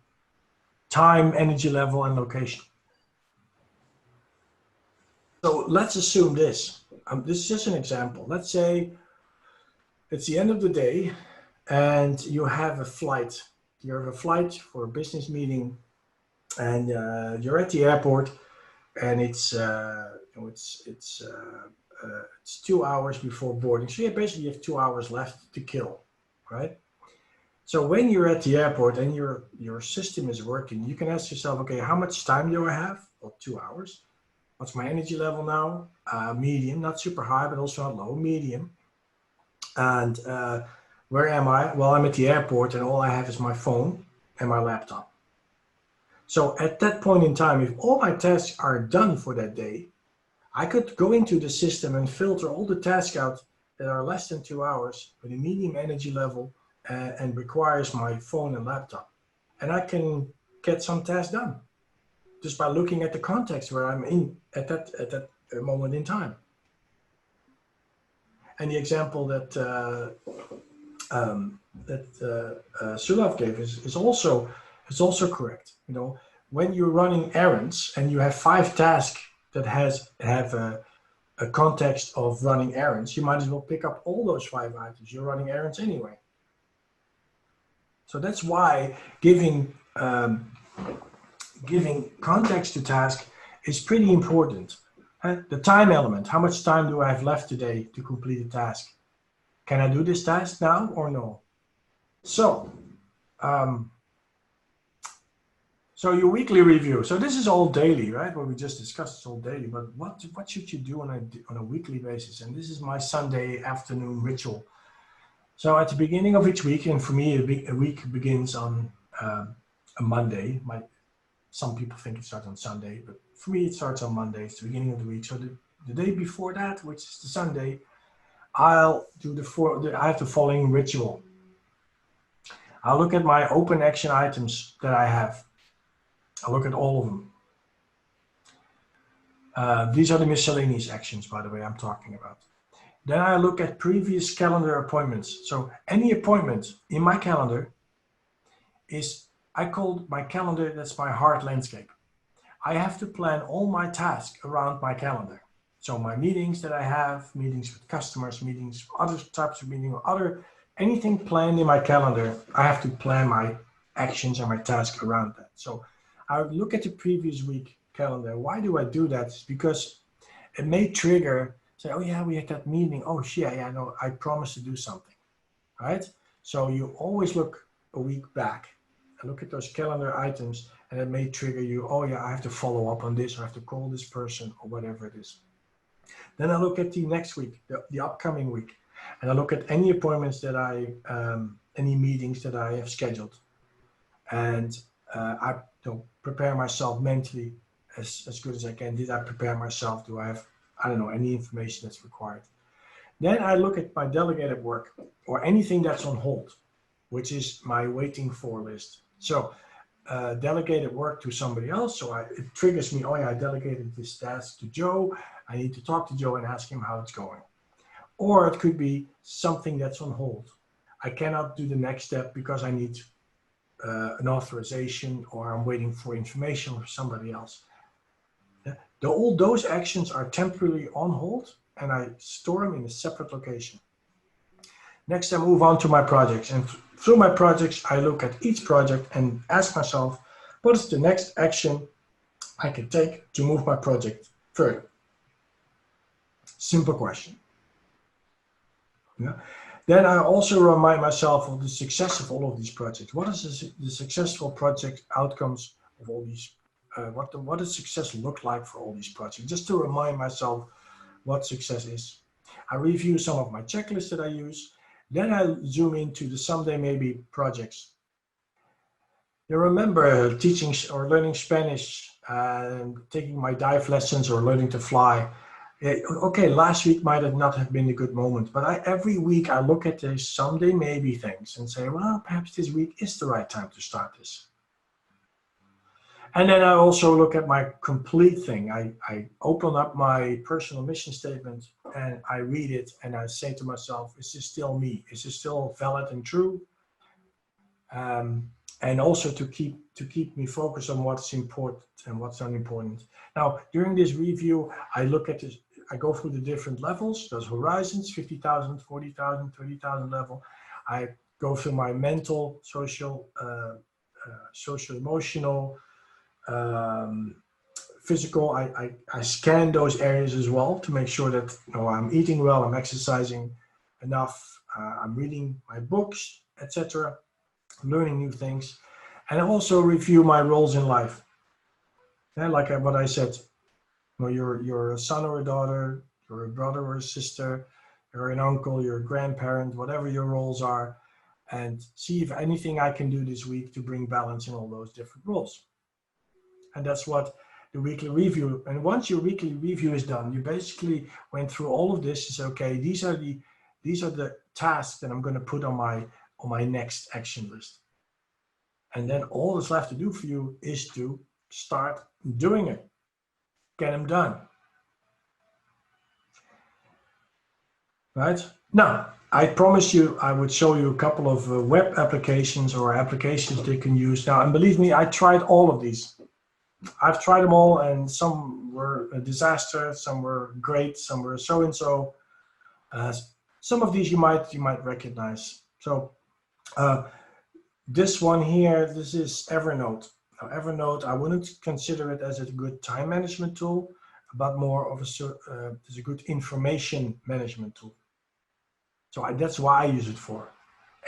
A: time, energy level, and location? So let's assume this. This is just an example. Let's say it's the end of the day and you have a flight. You have a flight for a business meeting and you're at the airport and it's 2 hours before boarding. So you basically have 2 hours left to kill, right? So when you're at the airport and your system is working, you can ask yourself, okay, how much time do I have? Well, 2 hours. What's my energy level now? Medium, not super high, but also not low, medium. And where am I? Well, I'm at the airport and all I have is my phone and my laptop. So at that point in time, if all my tasks are done for that day, I could go into the system and filter all the tasks out that are less than 2 hours with a medium energy level and requires my phone and laptop. And I can get some tasks done just by looking at the context where I'm in at that moment in time. And the example that Sulav gave is also correct. You know, when you're running errands and you have 5 tasks that have a context of running errands, you might as well pick up all those 5 items. You're running errands anyway. So that's why giving context to task is pretty important. The time element, how much time do I have left today to complete a task? Can I do this task now or no? So, so your weekly review. So this is all daily, right? What we just discussed is all daily, but what should you do on a weekly basis? And this is my Sunday afternoon ritual. So at the beginning of each week, and for me, a week begins on a Monday. Some people think it starts on Sunday, but for me, it starts on Monday. It's the beginning of the week. So the day before that, which is the Sunday, I have the following ritual. I'll look at my open action items that I have. I'll look at all of them. These are the miscellaneous actions, by the way, I'm talking about. Then I look at previous calendar appointments. So any appointment in my calendar I call my calendar, that's my heart landscape. I have to plan all my tasks around my calendar. So my meetings that I have, meetings with customers, meetings, other types of meetings, anything planned in my calendar, I have to plan my actions and my tasks around that. So I would look at the previous week calendar. Why do I do that? It's because it may trigger, say, oh yeah, we had that meeting. Oh shit, yeah, no, I promised to do something, right? So you always look a week back and look at those calendar items, and it may trigger you, oh yeah, I have to follow up on this, or I have to call this person, or whatever it is. Then I look at the next week, the upcoming week, and I look at any appointments that any meetings that I have scheduled. And I prepare myself mentally as good as I can. Did I prepare myself? Do I have, I don't know, any information that's required? Then I look at my delegated work or anything that's on hold, which is my waiting for list. So delegated work to somebody else. So it triggers me, oh yeah, I delegated this task to Joe. I need to talk to Joe and ask him how it's going. Or it could be something that's on hold. I cannot do the next step because I need an authorization, or I'm waiting for information from somebody else. All those actions are temporarily on hold, and I store them in a separate location. Next, I move on to my projects, and through my projects, I look at each project and ask myself, what is the next action I can take to move my project further? Simple question. Yeah. Then I also remind myself of the success of all of these projects. What is the successful project outcomes of all these? What does success look like for all these projects? Just to remind myself what success is. I review some of my checklists that I use. Then I zoom into the someday maybe projects. You remember teaching or learning Spanish, taking my dive lessons or learning to fly. Okay, last week might not have been a good moment, but every week I look at these someday maybe things and say, well, perhaps this week is the right time to start this. And then I also look at my complete thing. I open up my personal mission statement and I read it and I say to myself, is this still me? Is this still valid and true? And also to keep me focused on what's important and what's unimportant. Now, during this review, I look at this, I go through the different levels, those horizons, 50,000, 40,000, 30,000 level. I go through my mental, social, social, emotional, physical. I scan those areas as well to make sure that I'm eating well, I'm exercising enough, I'm reading my books, etc., learning new things, and I also review my roles in life. Yeah, like what I said, you're a son or a daughter, you're a brother or a sister, you're an uncle, you're a grandparent, whatever your roles are, and see if anything I can do this week to bring balance in all those different roles. And that's what the weekly review. And once your weekly review is done, you basically went through all of this. It's okay. These are the tasks that I'm going to put on my next action list. And then all that's left to do for you is to start doing it. Get them done. Right? Now, I promised you I would show you a couple of web applications or applications they can use now. And believe me, I tried all of these. I've tried them all, and some were a disaster, some were great, some were so-and-so. Some of these you might recognize. So this one here, this is Evernote. Now, Evernote, I wouldn't consider it as a good time management tool, but more of a good information management tool. So that's why I use it for.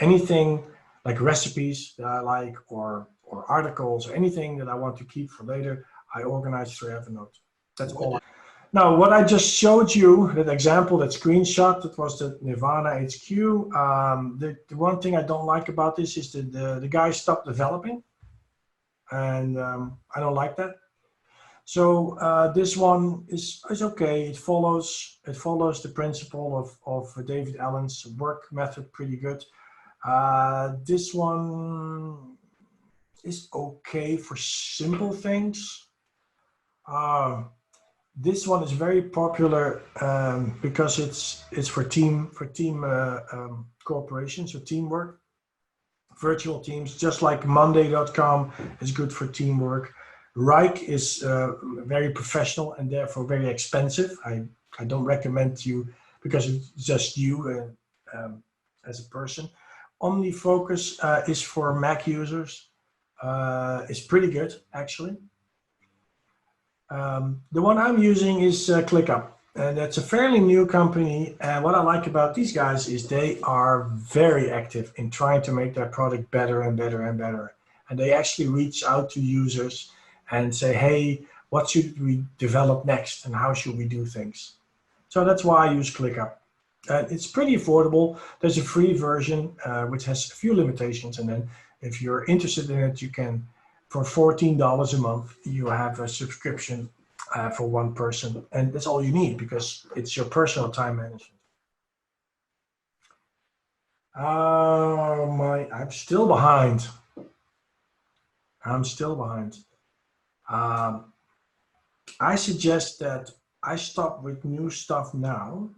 A: Anything like recipes that I like, or articles, or anything that I want to keep for later, I organize through Evernote. That's all. Now, what I just showed you, that example, that screenshot, that was the Nirvana HQ. The one thing I don't like about this is that the guy stopped developing, and I don't like that. So this one is okay. It follows the principle of David Allen's work method pretty good. This one is okay for simple things. This one is very popular because it's for team cooperation, so teamwork, virtual teams. Just like Monday.com is good for teamwork. Wrike is very professional and therefore very expensive. I don't recommend you because it's just you as a person. OmniFocus is for Mac users. It's pretty good, actually. The one I'm using is ClickUp, and that's a fairly new company. And what I like about these guys is they are very active in trying to make their product better and better and better. And they actually reach out to users and say, hey, what should we develop next and how should we do things? So that's why I use ClickUp. It's pretty affordable. There's a free version which has a few limitations, and then if you're interested in it, you can, for $14 a month, you have a subscription for one person, and that's all you need because it's your personal time management. I'm still behind. I suggest that I stop with new stuff now,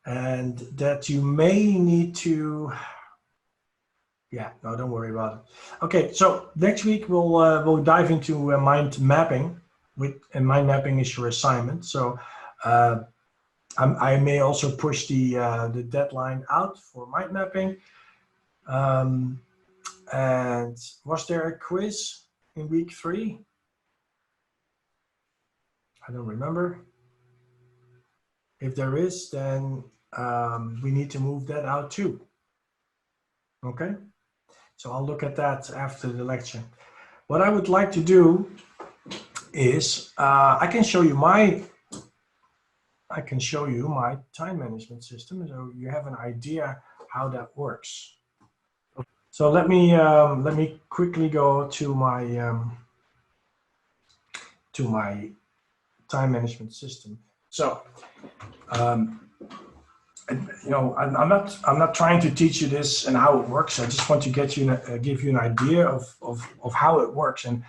A: and that you may need to. Yeah, no, don't worry about it. Okay, so next week we'll dive into mind mapping, and mind mapping is your assignment. So I may also push the deadline out for mind mapping. And was there a quiz in week 3? I don't remember. If there is, then we need to move that out too. Okay. So I'll look at that after the lecture. What I would like to do is I can show you my time management system, so you have an idea how that works. So let me quickly go to my time management system. So and, you know, I'm not trying to teach you this and how it works. I just want to get you give you an idea of how it works and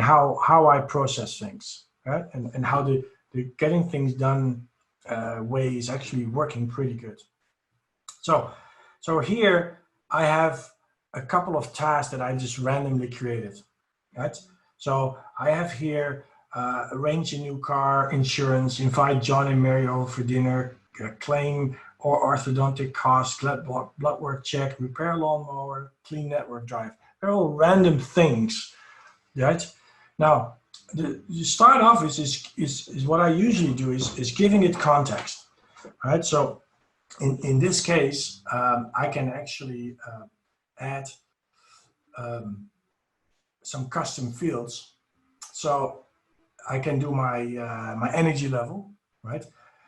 A: how I process things, right? And how the getting things done way is actually working pretty good. So here I have a couple of tasks that I just randomly created, right? So I have here arrange a new car insurance, invite John and Mary over for dinner, claim or orthodontic costs, blood work check, repair lawnmower, clean network drive. They're all random things, right? Now, you start off is what I usually do is giving it context, right? So in this case, I can actually add some custom fields. So I can do my my energy level, right?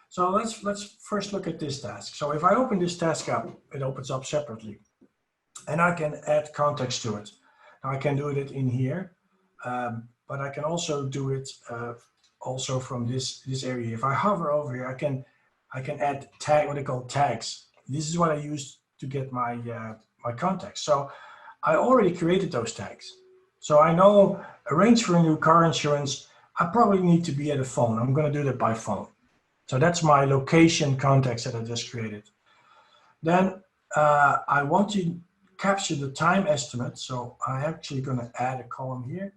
A: So let's first look at this task. So if I open this task up, it opens up separately, and I can add context to it. Now I can do it in here, but I can also do it also from this area. If I hover over here, I can add tag, what I call tags. This is what I use to get my my context. So I already created those tags. So I know arrange for a new car insurance. I probably need to be at a phone. I'm going to do that by phone. So that's my location context that I just created. Then I want to capture the time estimate. So I'm actually going to add a column here.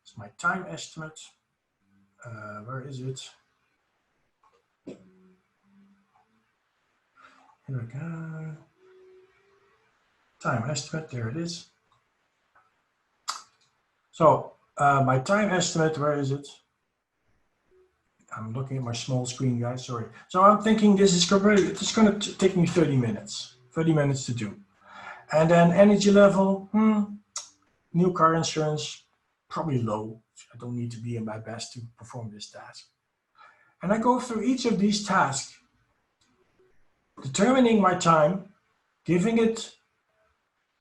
A: It's my time estimate. Where is it? Here we go. Time estimate, there it is. So my time estimate, where is it? I'm looking at my small screen, guys, sorry. So I'm thinking this is it's going to take me 30 minutes to do. And then energy level, new car insurance, probably low. I don't need to be in my best to perform this task. And I go through each of these tasks, determining my time, giving it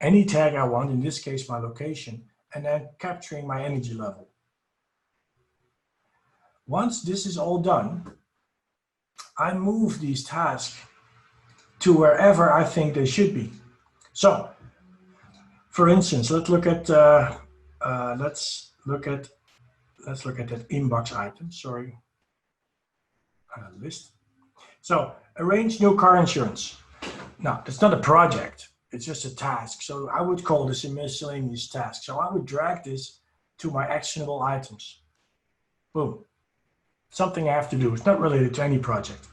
A: any tag I want, in this case, my location, and then capturing my energy level. Once this is all done, I move these tasks to wherever I think they should be. So, for instance, let's look at that inbox item. Sorry, list. So, arrange new car insurance. Now, it's not a project. It's just a task. So I would call this a miscellaneous task. So I would drag this to my actionable items. Boom. Something I have to do. It's not related to any project.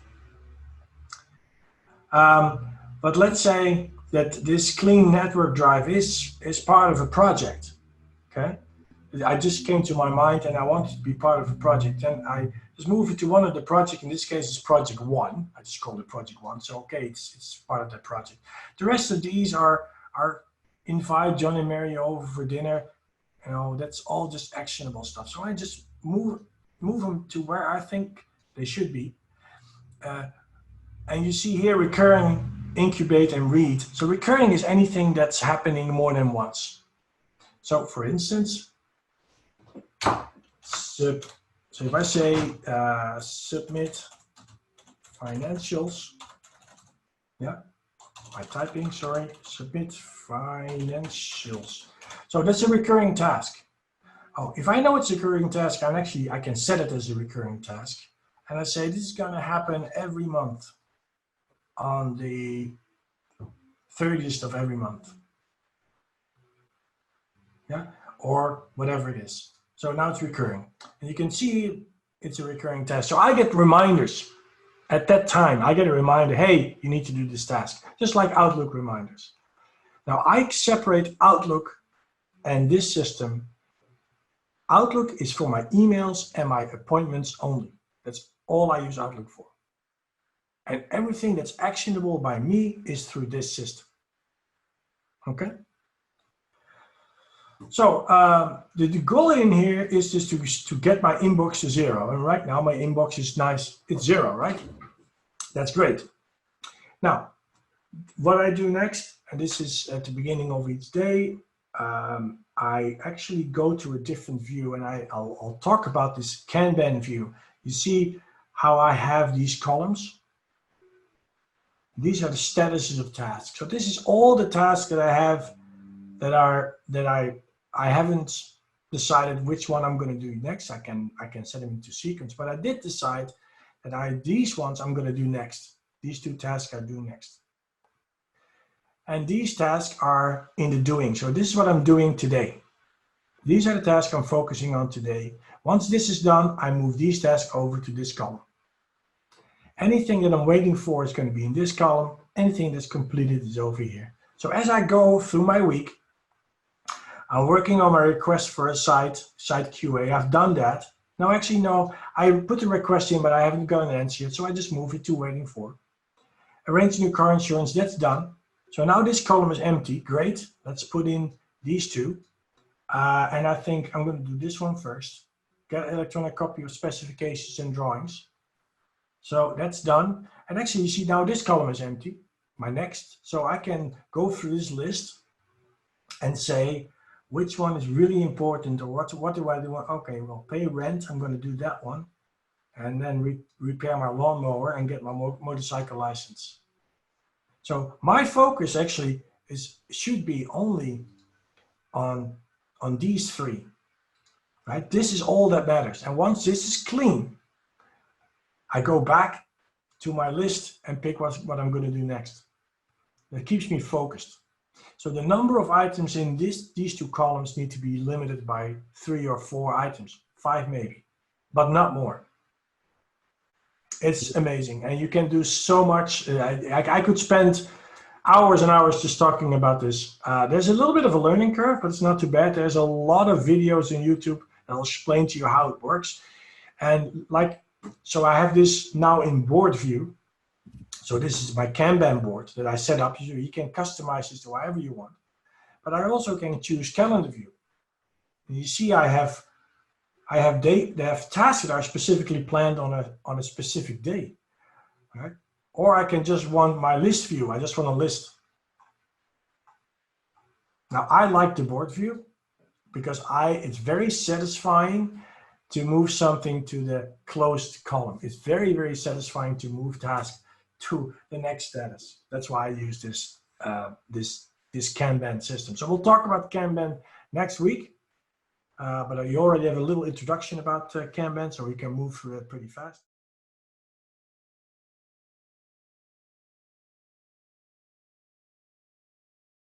A: But let's say that this clean network drive is part of a project. Okay. I just came to my mind and I want it to be part of a project. And I just move it to one of the projects. In this case, it's project 1. I just call it project 1. So, okay, it's part of that project. The rest of these are invite John and Mary over for dinner. You know, that's all just actionable stuff. So I just move them to where I think they should be. And you see here recurring, incubate, and read. So recurring is anything that's happening more than once. So for instance, so if I say submit financials, yeah, by typing, sorry, submit financials. So that's a recurring task. Oh, if I know it's a recurring task, I can set it as a recurring task. And I say this is going to happen every month on the 30th of every month. Yeah, or whatever it is. So now it's recurring. And you can see it's a recurring task. So I get reminders at that time. I get a reminder, hey, you need to do this task. Just like Outlook reminders. Now I separate Outlook and this system. Outlook is for my emails and my appointments only. That's all I use Outlook for. And everything that's actionable by me is through this system. Okay? So the goal in here is just to get my inbox to 0. And right now my inbox is nice. It's 0, right? That's great. Now, what I do next, and this is at the beginning of each day, I actually go to a different view, and I'll talk about this Kanban view. You see how I have these columns? These are the statuses of tasks. So this is all the tasks that I have that I haven't decided which one I'm going to do next. I can set them into sequence, but I did decide that these ones I'm going to do next. These 2 tasks I do next. And these tasks are in the doing. So this is what I'm doing today. These are the tasks I'm focusing on today. Once this is done, I move these tasks over to this column. Anything that I'm waiting for is going to be in this column. Anything that's completed is over here. So as I go through my week, I'm working on my request for a site QA. I've done that. Now, actually, no, I put the request in, but I haven't got an answer yet. So I just move it to waiting for. Arrange new car insurance, that's done. So now this column is empty. Great. Let's put in these 2. And I think I'm going to do this one first. Get electronic copy of specifications and drawings. So that's done. And actually, you see now this column is empty. My next. So I can go through this list and say which one is really important, or what do I do? Okay, well, pay rent. I'm going to do that one. And then repair my lawnmower and get my motorcycle license. So my focus actually should be only on these 3, right? This is all that matters. And once this is clean, I go back to my list and pick what I'm going to do next. That keeps me focused. So the number of items in these 2 columns need to be limited by 3 or 4 items, 5 maybe, but not more. It's amazing, and you can do so much. I could spend hours and hours just talking about this. There's a little bit of a learning curve, but it's not too bad. There's a lot of videos on YouTube that will explain to you how it works. And so I have this now in board view. So this is my Kanban board that I set up. You can customize this to however you want. But I also can choose calendar view. And you see I have tasks that are specifically planned on a specific day. Right? Or I can just want my list view. I just want a list. Now I like the board view because it's very satisfying to move something to the closed column. It's very, very satisfying to move tasks to the next status. That's why I use this Kanban system. So we'll talk about Kanban next week. But you already have a little introduction about Kanban, so we can move through it pretty fast.